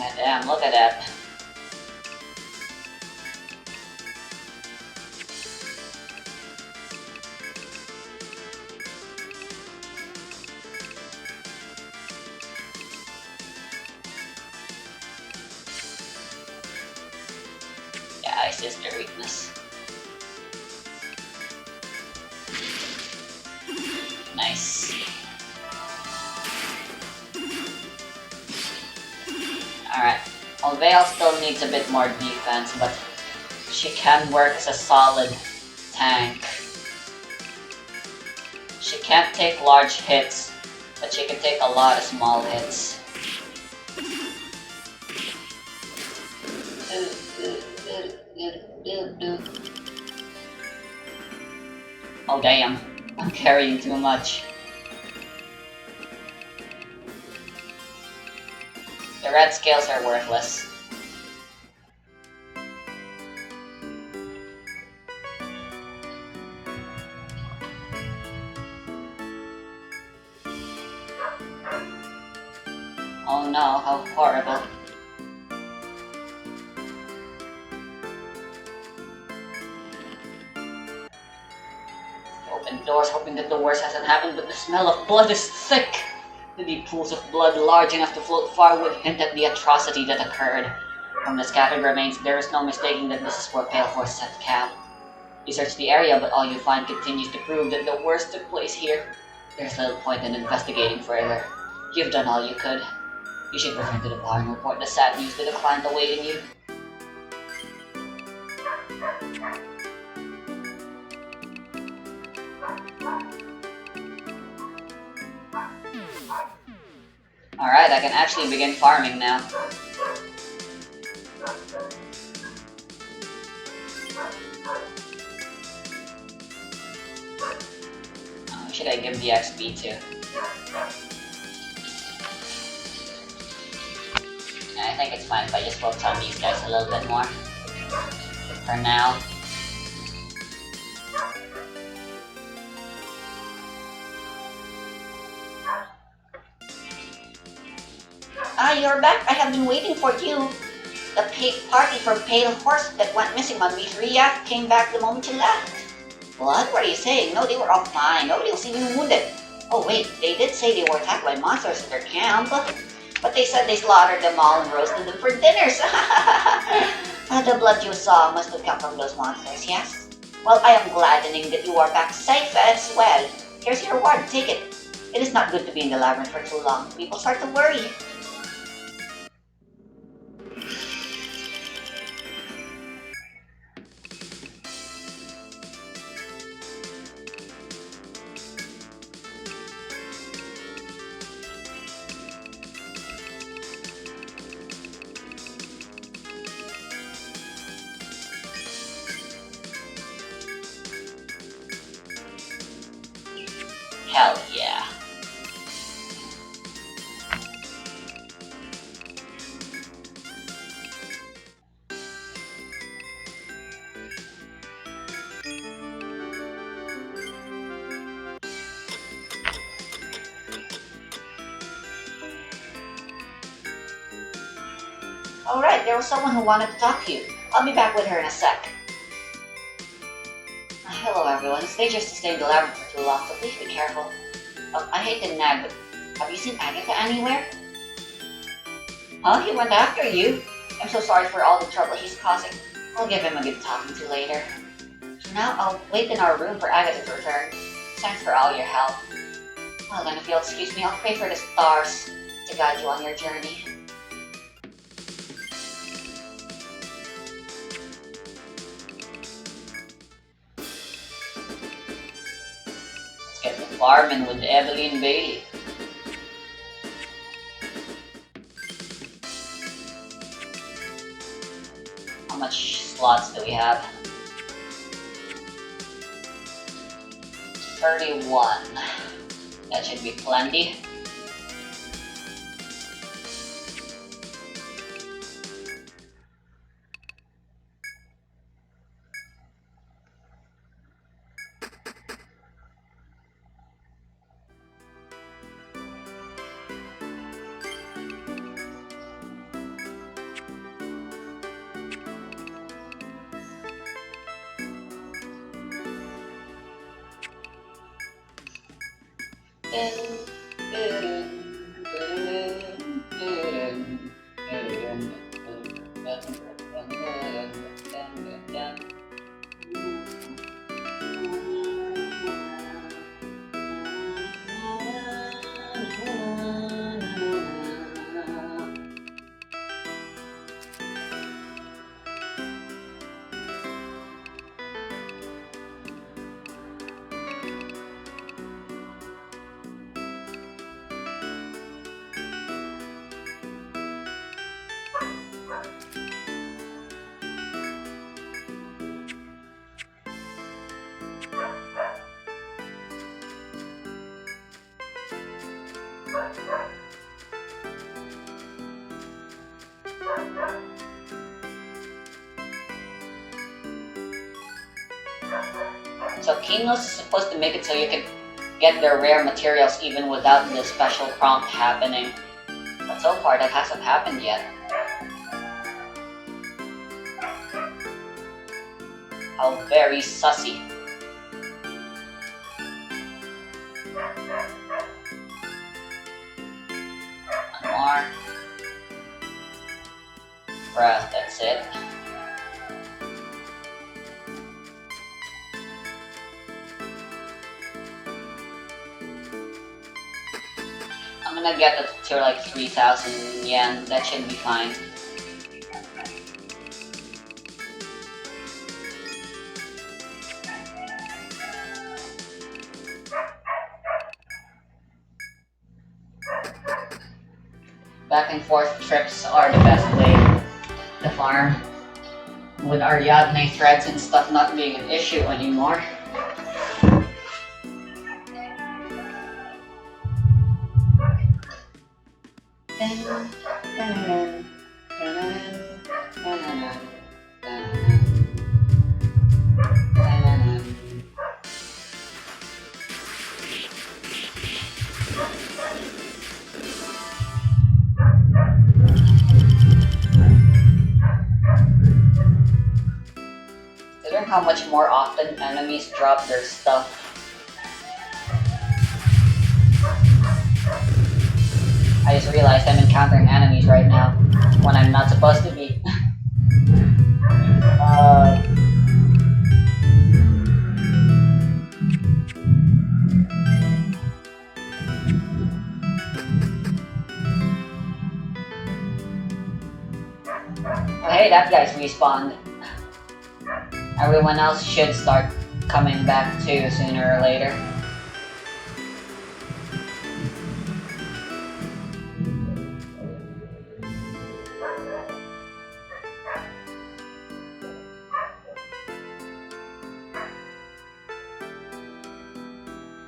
God damn, look at that. Yeah, ice is their weakness. Nice. Alright, well, Veil still needs a bit more defense, but she can work as a solid tank. She can't take large hits, but she can take a lot of small hits. Oh damn, I'm carrying too much. The red scales are worthless. Oh no, how horrible. Open doors, hoping that the worst hasn't happened, but the smell of blood is thick. The deep pools of blood large enough to float far would hint at the atrocity that occurred. From the scattered remains, there is no mistaking that this is where Pale Horse set camp. You search the area, but all you find continues to prove that the worst took place here. There's little point in investigating further. You've done all you could. You should return to the bar and report the sad news to the client awaiting you. Alright, I can actually begin farming now. Who should I give the XP to? I think it's fine if I just focus on these guys a little bit more. For now. Ah, you're back. I have been waiting for you. The party from Pale Horse that went missing on Miss Ria came back the moment you left. What? What are you saying? No, they were all fine. Nobody was even wounded. Oh wait, they did say they were attacked by monsters at their camp. But they said they slaughtered them all and roasted them for dinners. The blood you saw must have come from those monsters, yes? Well, I am gladdening that you are back safe as well. Here's your reward, take it. It is not good to be in the labyrinth for too long. People start to worry. Hell yeah. Alright, there was someone who wanted to talk to you. I'll be back with her in a sec. Hello everyone, it's dangerous to stay in the labyrinth for too long, so please be careful. I hate to nag, but have you seen Agatha anywhere? Huh? He went after you? I'm so sorry for all the trouble he's causing. I'll give him a good talking to later. For now, I'll wait in our room for Agatha to return. Thanks for all your help. Well then, if you'll excuse me, I'll pray for the stars to guide you on your journey. Let's get the farming with Evelyn Bailey. How much slots do we have? 31. That should be plenty. So Kingos is supposed to make it so you can get their rare materials even without the special prompt happening. But so far that hasn't happened yet. How very sussy. One more. Bruh, that's it. I'm gonna get it to like 3,000 yen, that should be fine. Back and forth trips are the best way to farm. With Ariadne threads and stuff not being an issue anymore. Considering how much more often enemies drop their stuff. I just realized I'm encountering enemies right now when I'm not supposed to be. Oh, hey, that guy's respawned. Everyone else should start coming back too sooner or later.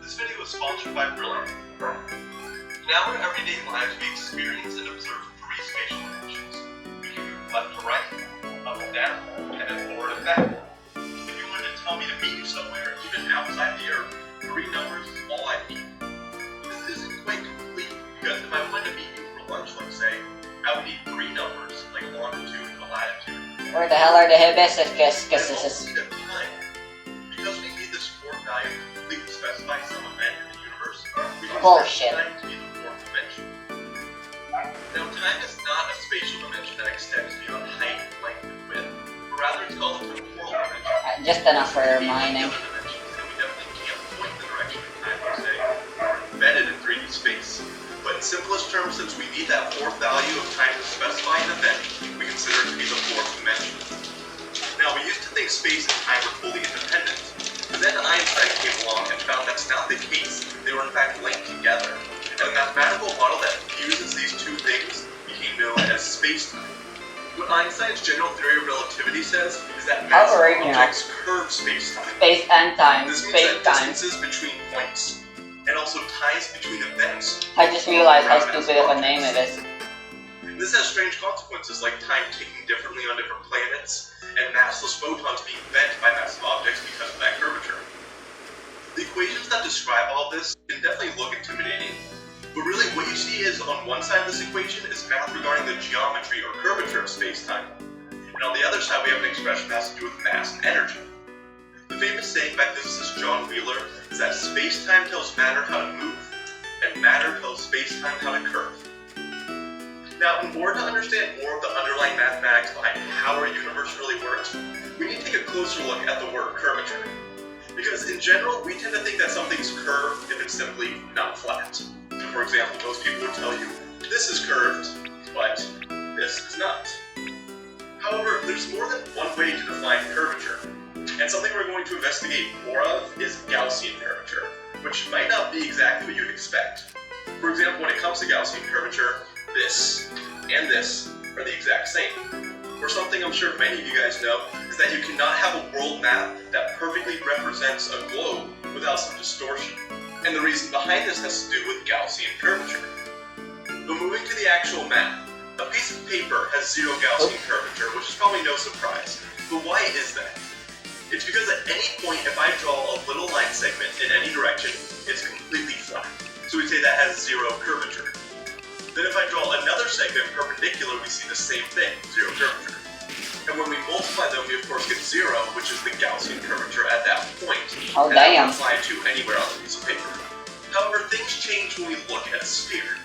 This video is sponsored by Brilliant. Now in everyday lives we experience and observe three spatial dimensions. We can move left to right, up and down, and then forward and back. If you wanted to tell me to meet you somewhere, even outside the Earth, three numbers is all I need. This isn't quite complete, because if I wanted to meet you for lunch, let's say, I would need three numbers, like longitude and latitude. Where the hell are the hibiscus? Because we need this fourth value to completely specify some event in the universe, we can Bullshit. set time to be the fourth dimension. Now, time is not a spatial dimension that extends beyond height, length, and width, but rather it's called a temporal dimension. Just enough for mining. Other dimensions, and we definitely can't point the direction of time per se, are embedded in 3D space. But in simplest terms, since we need that fourth value of time to specify an event, we consider it to be the fourth dimension. Now, we used to think space and time were fully independent, but then Einstein came along and found that's not the case. They were in fact linked together, and a mathematical model that fuses these two things became known as space-time. What Einstein's general theory of relativity says is that massive objects curve space-time. Space and time. This means Space that time. distances between points, and also times between events. I just realized how stupid of a name it is. This has strange consequences like time ticking differently on different planets, and massless photons being bent by massive objects because of that curvature. The equations that describe all this can definitely look intimidating, but really what you see is on one side of this equation is math regarding the geometry or curvature of space-time, and on the other side we have an expression that has to do with mass and energy. The famous saying by physicist John Wheeler is that space-time tells matter how to move, and matter tells space-time how to curve. Now, in order to understand more of the underlying mathematics behind how our universe really works, we need to take a closer look at the word curvature. Because in general, we tend to think that something's curved if it's simply not flat. So for example, most people would tell you, this is curved, but this is not. However, there's more than one way to define curvature, and something we're going to investigate more of is Gaussian curvature, which might not be exactly what you'd expect. For example, when it comes to Gaussian curvature, this and this are the exact same. Or something I'm sure many of you guys know is that you cannot have a world map that perfectly represents a globe without some distortion. And the reason behind this has to do with Gaussian curvature. But moving to the actual map, a piece of paper has zero Gaussian curvature, which is probably no surprise. But why is that? It's because at any point, if I draw a little line segment in any direction, it's completely flat. So we say that has zero curvature. Then if I draw another segment perpendicular, we see the same thing, zero curvature. And when we multiply them, we of course get zero, which is the Gaussian curvature at that point. Oh, and that damn. can apply to anywhere on the piece of paper. However, things change when we look at a sphere.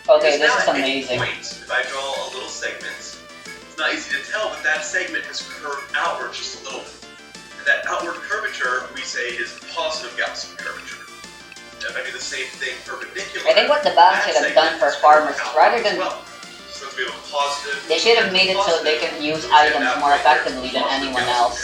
Okay, Because this now is at any amazing. point, if I draw a little segment, it's not easy to tell, but that segment has curved outward just a little bit. And that outward curvature, we say, is positive Gaussian curvature. If I do the same thing perpendicular, I think what the bank should have done for farmers, rather than since we have a positive, they should have made it so they can use items more effectively than anyone else,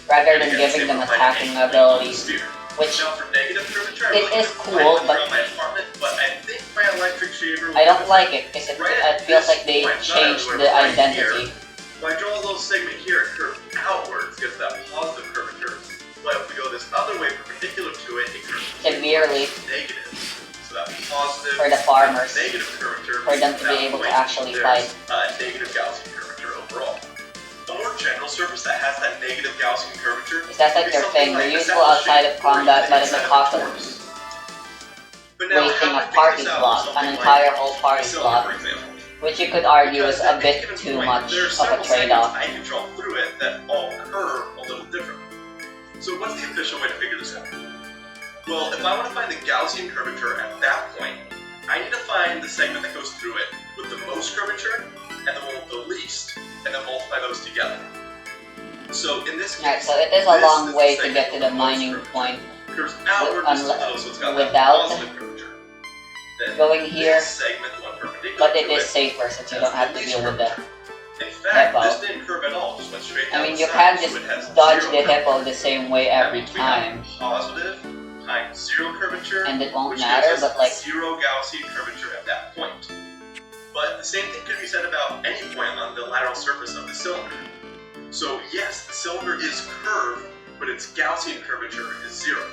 rather than giving them attacking abilities, which now for negative curvature, it is cool, but my apartment, but I think my electric shaver. I don't like it because it feels like they changed the identity. If I draw a little segment here, it curves outwards, gets that positive curvature. But if we go this other way, perpendicular to it, it curves Severely negative. So that positive for the farmers, negative curvature. for them to be able to actually fight. Negative Gaussian curvature overall. A more general surface that has that negative Gaussian curvature. Is that like their thing? They're useful outside of combat, but at the cost of wasting a party slot, an entire whole party slot, which you could argue is a bit too much of a trade-off. I can draw through it that all curve a little differently. So what's the official way to figure this out? Well, if I want to find the Gaussian curvature at that point, I need to find the segment that goes through it with the most curvature and the one with the least, and then multiply those together. So in this case, Alright, so it is a long way to get to the mining point. Curves outward just a little, so it's got that without positive curvature. Then going here, this segment, the one perpendicular but it to is safer since you don't have to deal with the In fact, hippo. this didn't curve at all, just went straight down I mean, the you side, can't so just it has dodge zero the curvature. hippo the same way That every means we have time, positive times zero curvature, and it won't which matter, gives us but like, zero Gaussian curvature at that point. But the same thing could be said about any point on the lateral surface of the cylinder. So yes, the cylinder is curved, but its Gaussian curvature is zero.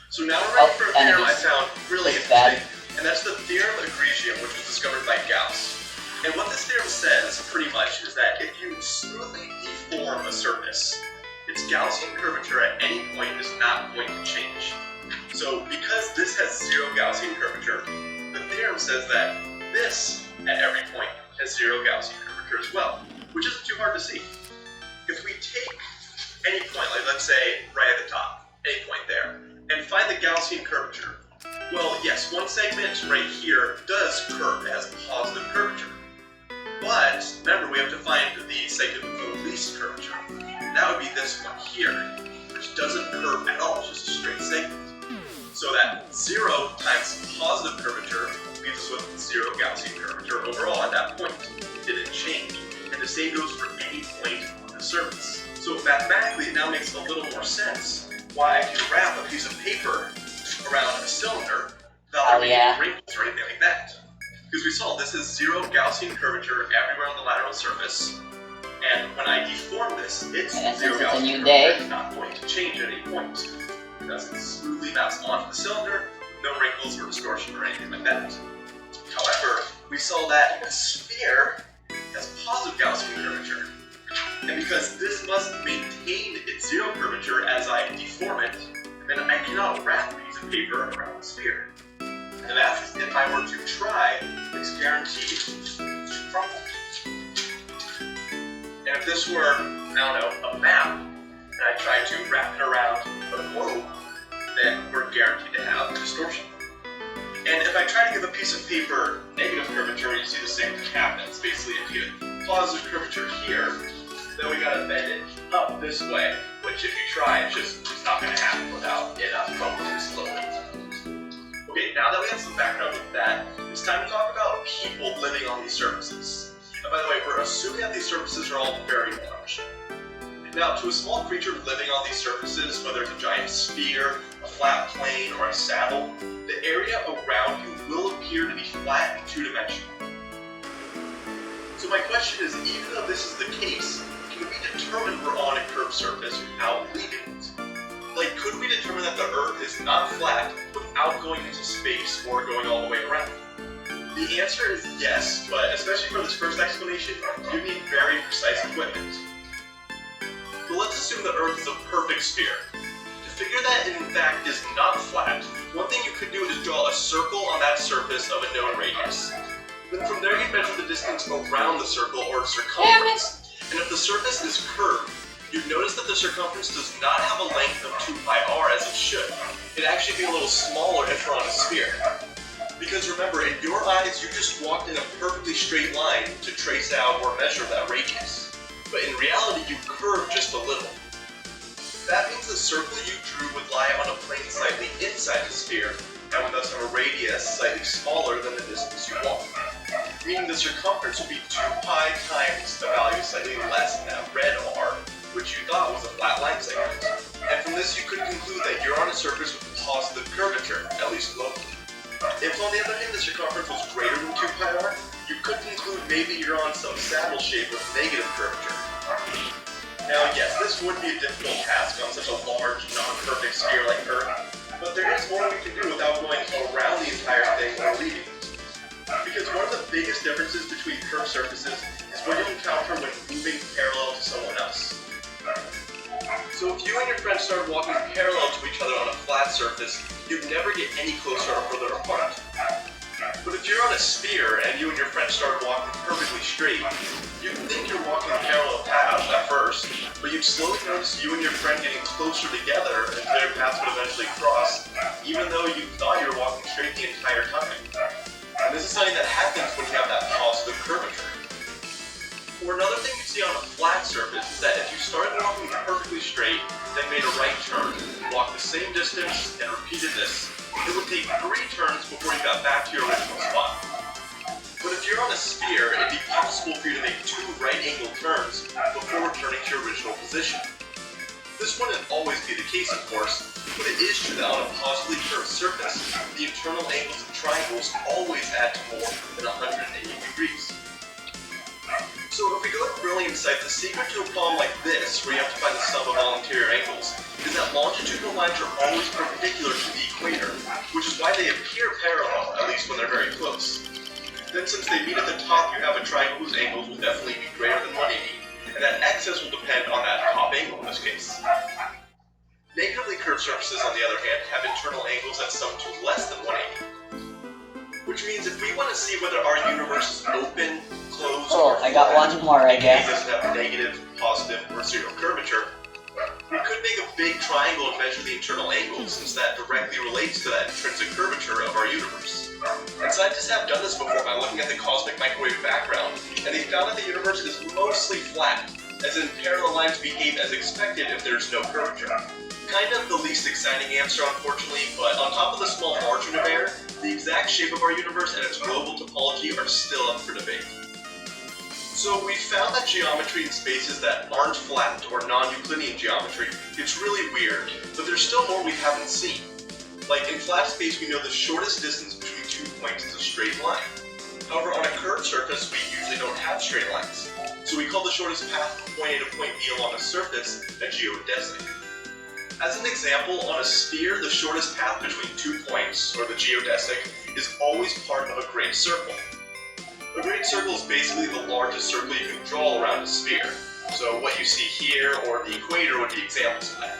So now we're ready for a theorem I found really It's interesting, bad. and that's the theorem of Egregium, which was discovered by Gauss. And what this theorem says, pretty much, is that if you smoothly deform a surface, its Gaussian curvature at any point is not going to change. So because this has zero Gaussian curvature, the theorem says that this, at every point, has zero Gaussian curvature as well, which isn't too hard to see. If we take any point, like let's say right at the top, any point there, and find the Gaussian curvature, well, yes, one segment right here does curve, it has positive curvature. But remember, we have to find the segment with the least curvature. That would be this one here, which doesn't curve at all, it's just a straight segment. So that 0 times positive curvature leaves us with 0 Gaussian curvature overall at that point. It didn't change. And the same goes for any point on the surface. So mathematically, it now makes a little more sense why I can wrap a piece of paper around a cylinder without there being wrinkles or anything like that. Because we saw this is 0 Gaussian curvature everywhere on the lateral surface. And when I deform this, it's and 0 since it's a Gaussian new curvature. day, It's not going to change at any point. Because it smoothly maps onto the cylinder, no wrinkles or distortion or anything like that. However, we saw that a sphere has positive Gaussian curvature. And because this must maintain its 0 curvature as I deform it, then I cannot wrap a piece of paper around the sphere. And if I were to try, it's guaranteed to crumble. And if this were, I don't know, a map, and I tried to wrap it around a globe, then we're guaranteed to have distortion. And if I try to give a piece of paper negative curvature, you see the same thing happens. Basically, if you get positive curvature here, then we gotta bend it up this way, which if you try, it's not gonna happen without it crumbling slowly. Okay, now that we have some background with that, it's time to talk about people living on these surfaces. And by the way, we're assuming that these surfaces are all very large. Now, to a small creature living on these surfaces, whether it's a giant sphere, a flat plane, or a saddle, the area around you will appear to be flat and two-dimensional. So my question is, even though this is the case, can we determine we're on a curved surface without leaving it? Like, could we determine that the Earth is not flat without going into space or going all the way around? The answer is yes, but especially for this first explanation, you need very precise equipment. But let's assume the Earth is a perfect sphere. To figure that it in fact is not flat, one thing you could do is draw a circle on that surface of a known radius. Then from there you measure the distance around the circle or circumference. And if the surface is curved, you'd notice that the circumference does not have a length of 2 pi r as it should. It'd actually be a little smaller if we're on a sphere. Because remember, in your eyes, you just walked in a perfectly straight line to trace out or measure that radius. But in reality, you curved just a little. That means the circle you drew would lie on a plane slightly inside the sphere, and would thus have a radius slightly smaller than the distance you walked. Meaning the circumference would be 2 pi times the value slightly less than that red r, which you thought was a flat line segment. And from this you could conclude that you're on a surface with positive curvature, at least locally. If on the other hand the circumference was greater than 2 pi r, you could conclude maybe you're on some saddle shape with negative curvature. Now yes, this would be a difficult task on such a large, non-perfect sphere like Earth, but there is more we can do without going around the entire thing or leaving it. Because one of the biggest differences between curved surfaces is what you'll encounter when moving parallel to someone else. So if you and your friend started walking parallel to each other on a flat surface, you'd never get any closer or further apart. But if you're on a sphere and you and your friend started walking perfectly straight, you'd think you're walking parallel paths at first, but you'd slowly notice you and your friend getting closer together until their paths would eventually cross, even though you thought you were walking straight the entire time. And this is something that happens when you have that positive curvature. Or another thing we see on a flat surface is that if you started walking perfectly straight, then made a right turn, walked the same distance, and repeated this, it would take 3 turns before you got back to your original spot. But if you're on a sphere, it'd be possible for you to make 2 right-angle turns before returning to your original position. This wouldn't always be the case, of course, but it is true that on a positively curved surface, the internal angles of triangles always add to more than 180 degrees. So if we go to brilliant sight, the secret to a problem like this, where you have to find the sum of all interior angles, is that longitudinal lines are always perpendicular to the equator, which is why they appear parallel, at least when they're very close. Then since they meet at the top, you have a triangle whose angles will definitely be greater than 180, and that excess will depend on that top angle in this case. Negatively curved surfaces, on the other hand, have internal angles that sum to less than 180. Which means if we want to see whether our universe is open, closed, or I got one more, I guess. doesn't have negative, positive, or zero curvature, we could make a big triangle and measure the internal angles, since that directly relates to that intrinsic curvature of our universe. And scientists have done this before by looking at the cosmic microwave background, and they found that the universe is mostly flat, as in parallel lines behave as expected if there's no curvature. Kind of the least exciting answer, unfortunately, but on top of the small margin of error, the exact shape of our universe and its global topology are still up for debate. So we found that geometry in spaces that aren't flat or non-Euclidean geometry gets really weird, but there's still more we haven't seen. Like in flat space, we know the shortest distance between 2 points is a straight line. However, on a curved surface, we usually don't have straight lines. So we call the shortest path from point A to point B along a surface a geodesic. As an example, on a sphere, the shortest path between 2 points, or the geodesic, is always part of a great circle. A great circle is basically the largest circle you can draw around a sphere. So what you see here, or the equator, would be examples of that.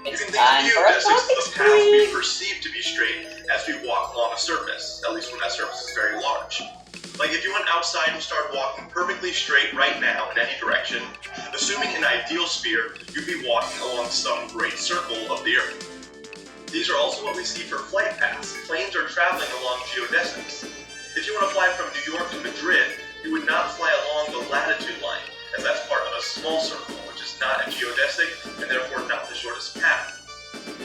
You It's can think time of for a geodesics topic as the path we screen. perceive to be straight as we walk along a surface, at least when that surface is very large. Like if you went outside and started walking perfectly straight right now in any direction, assuming an ideal sphere, you'd be walking along some great circle of the Earth. These are also what we see for flight paths. Planes are traveling along geodesics. If you want to fly from New York to Madrid, you would not fly along the latitude line, as that's part of a small circle, which is not a geodesic, and therefore not the shortest path.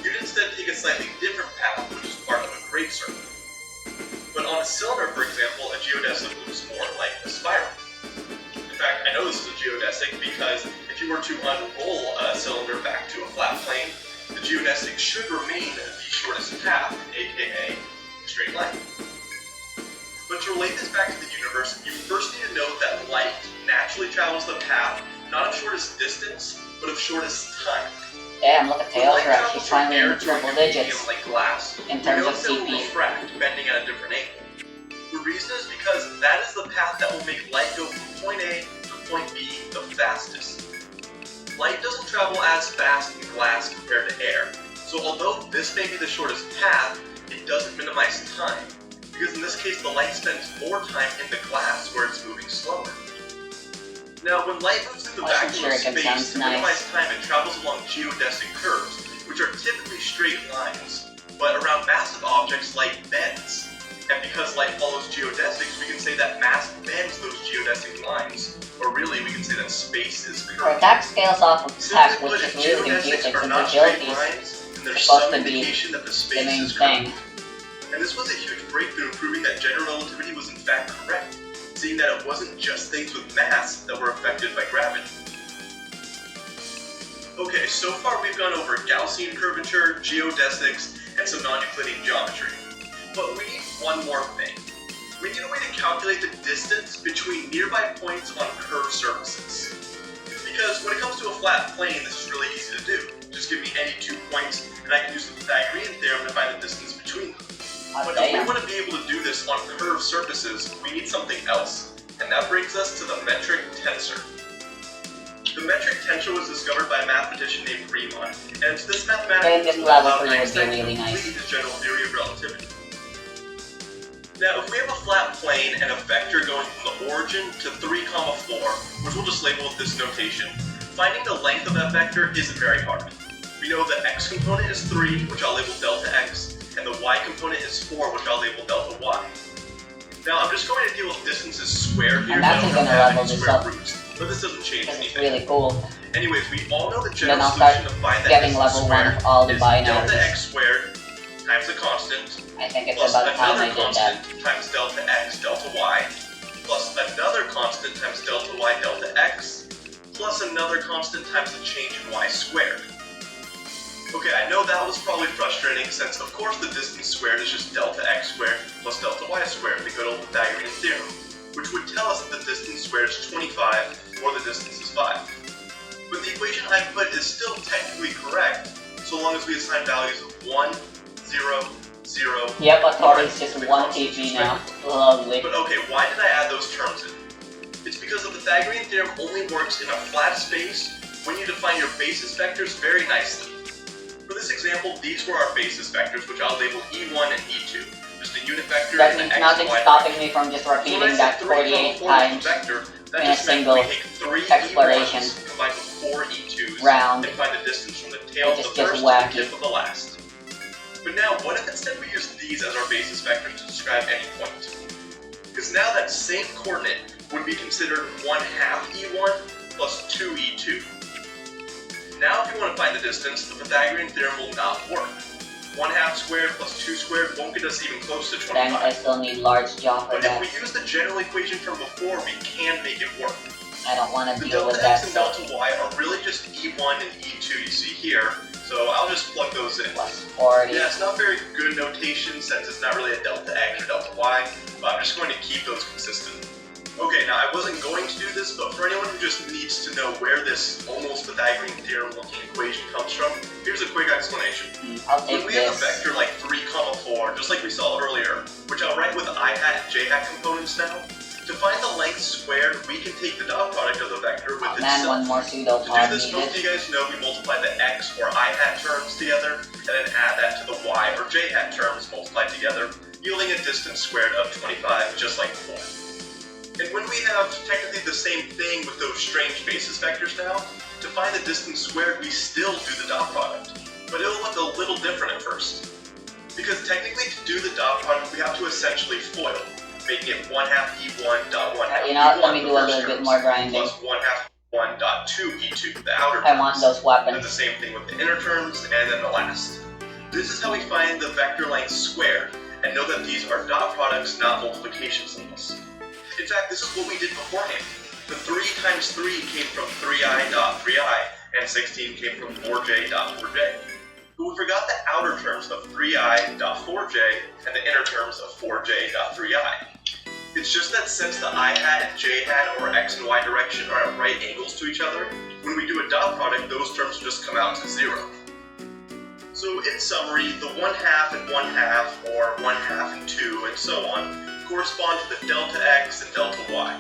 You'd instead take a slightly different path, which is part of a great circle. But on a cylinder, for example, a geodesic looks more like a spiral. In fact, I know this is a geodesic because if you were to unroll a cylinder back to a flat plane, the geodesic should remain the shortest path, aka a straight line. But to relate this back to the universe, you first need to note that light naturally travels the path not of shortest distance, but of shortest time. Damn, look at When Tails, light we're actually travels through finally in air the through a triple medium digits like glass, in we terms know of that it will CP. refract, bending at a different angle. The reason is because that is the path that will make light go from point A to point B the fastest. Light doesn't travel as fast in glass compared to air, so although this may be the shortest path, it doesn't minimize time, because in this case the light spends more time in the glass where it's moving slower. Now when light moves through the Awesome vacuum of shuriken, space, sounds to nice. minimize time, it travels along geodesic curves, which are typically straight lines, but around massive objects light bends. And because light follows geodesics, we can say that mass bends those geodesic lines. Or really, we can say that space is Our curved. attack scales off of Simply attack, put, which if is really geodesics confusing are since not straight agility is lines, then there's supposed some to be indication that the the space main is curved. thing. And this was a huge breakthrough, proving that general relativity was in fact correct, seeing that it wasn't just things with mass that were affected by gravity. Okay, so far we've gone over Gaussian curvature, geodesics, and some non-Euclidean geometry. But we need one more thing. We need a way to calculate the distance between nearby points on curved surfaces. Because when it comes to a flat plane, this is really easy to do. Just give me any 2 points, and I can use the Pythagorean theorem to find the distance between them. But if we want to be able to do this on curved surfaces, we need something else. And that brings us to the metric tensor. The metric tensor was discovered by a mathematician named Riemann, and it's this mathematical this tool that level allowed for you would be Einstein to really nice. complete his general theory of relativity. Now, if we have a flat plane and a vector going from the origin to 3, 4, which we'll just label with this notation, finding the length of that vector isn't very hard. We know the x component is 3, which I'll label delta x, and the y component is 4, which I'll label delta y. Now, I'm just going to deal with distances squared here, I'm actually so I don't gonna have level any this square up. roots, but this doesn't change Because it's anything. really cool. Anyways, we all know the Then general I'll start solution to find that getting distance level 1 squared of all the is delta binaries. x squared times a constant I think it's plus about time another I did that. constant times delta x delta y plus another constant times delta y delta x plus another constant times the change in y squared. Okay, I know that was probably frustrating since of course the distance squared is just delta x squared plus delta y squared, the good old Pythagorean theorem, which would tell us that the distance squared is 25 or the distance is 5. But the equation I put is still technically correct so long as we assign values of 1, 0, 0. Yep, Atari's just 1 TP now. Lovely. But okay, why did I add those terms in? It's because the Pythagorean theorem only works in a flat space when you define your basis vectors very nicely. For this example, these were our basis vectors, which I'll label E1 and E2. Just a unit vector That and an means x, nothing's y stopping direction. me from just So when I repeating said that 3, 48 4 times vector, that in a just meant single we take 3 exploration E1s combined with 4 E2s round. and find the distance from the tail of Which the is just first to wacky. the tip of the last. But now, what if instead we use these as our basis vectors to describe any point? Because now that same coordinate would be considered 1/2 E1 plus 2 E2. Now if you want to find the distance, the Pythagorean theorem will not work. 1/2 squared plus 2 squared won't get us even close to Then I 25. still need large jaw for But if that. we use the general equation from before, we can make it work. I don't want to The deal with delta that x and stuff. delta y are really just E1 and E2 you see here, so I'll just plug those in. Plus 40. Yeah, it's not very good notation since it's not really a delta x or delta y, but I'm just going to keep those consistent. Okay, now I wasn't going to do this, but for anyone who just needs to know where this almost Pythagorean theorem looking equation comes from, here's a quick explanation. I'll When take we have a this. vector like 3, 4, just like we saw earlier, which I'll write with I hat and j hat components now, to find the length squared, we can take the dot product of the vector with Oh man, itself. one more pseudo To do pod this, most of needed. you guys know we multiply the x or I hat terms together, and then add that to the y or j hat terms multiplied together, yielding a distance squared of 25, just like before. And when we have technically the same thing with those strange basis vectors now, to find the distance squared, we still do the dot product. But it'll look a little different at first. Because technically to do the dot product, we have to essentially FOIL, making it 1/2 E1 dot 1/2 You know what, E1, let me the do a first little bit terms, more grinding. plus 1/2 E1 dot 2 E2, the outer I want terms. those And weapons. the same thing with the inner terms, and then the last. This is how we find the vector length squared, and know that these are dot products, not multiplication symbols. In fact, this is what we did beforehand. The 3 times 3 came from 3i dot 3i, and 16 came from 4j dot 4j. But we forgot the outer terms of 3i dot 4j and the inner terms of 4j dot 3i. It's just that since the I hat and j hat or x and y direction are at right angles to each other, when we do a dot product, those terms just come out to 0. So in summary, the 1/2 and 1/2, or 1/2 and 2, and so on, correspond to the delta x and delta y.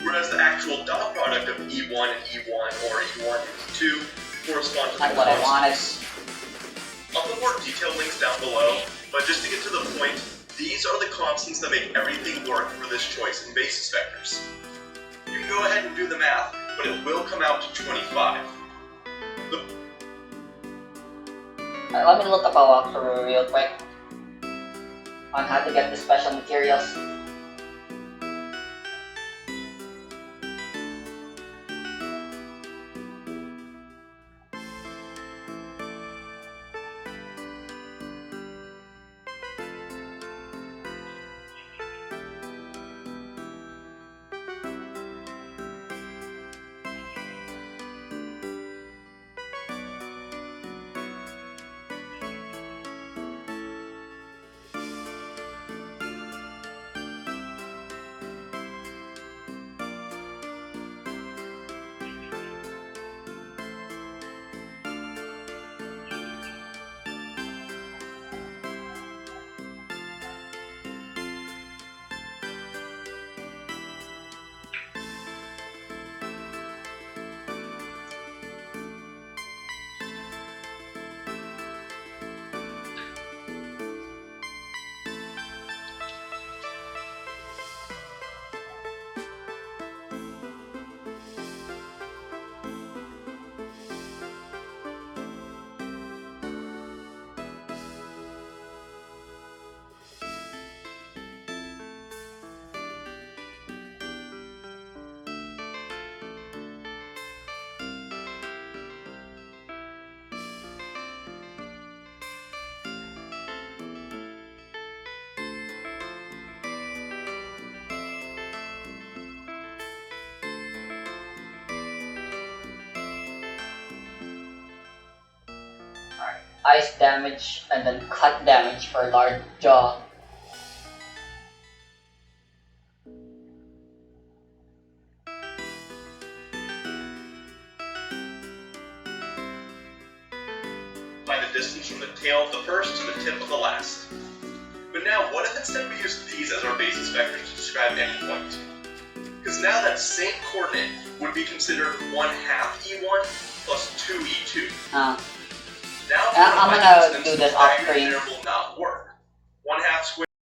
Whereas the actual dot product of E1 and E1, or E1 and E2, correspond to the Not what I wanted. constants. I'll put more detailed links down below, but just to get to the point, these are the constants that make everything work for this choice in basis vectors. You can go ahead and do the math, but it will come out to 25. Alright, let me look up a walkthrough real quick on how to get the special materials. ice damage, and then cut damage for large jaw. By the distance from the tail of the first to the tip of the last. But now, what if instead we use these as our basis vectors to describe any point? Because now that same coordinate would be considered 1/2 E1 plus 2 E2. Now, I'm gonna do this off screen. There will not work. 1/2 squared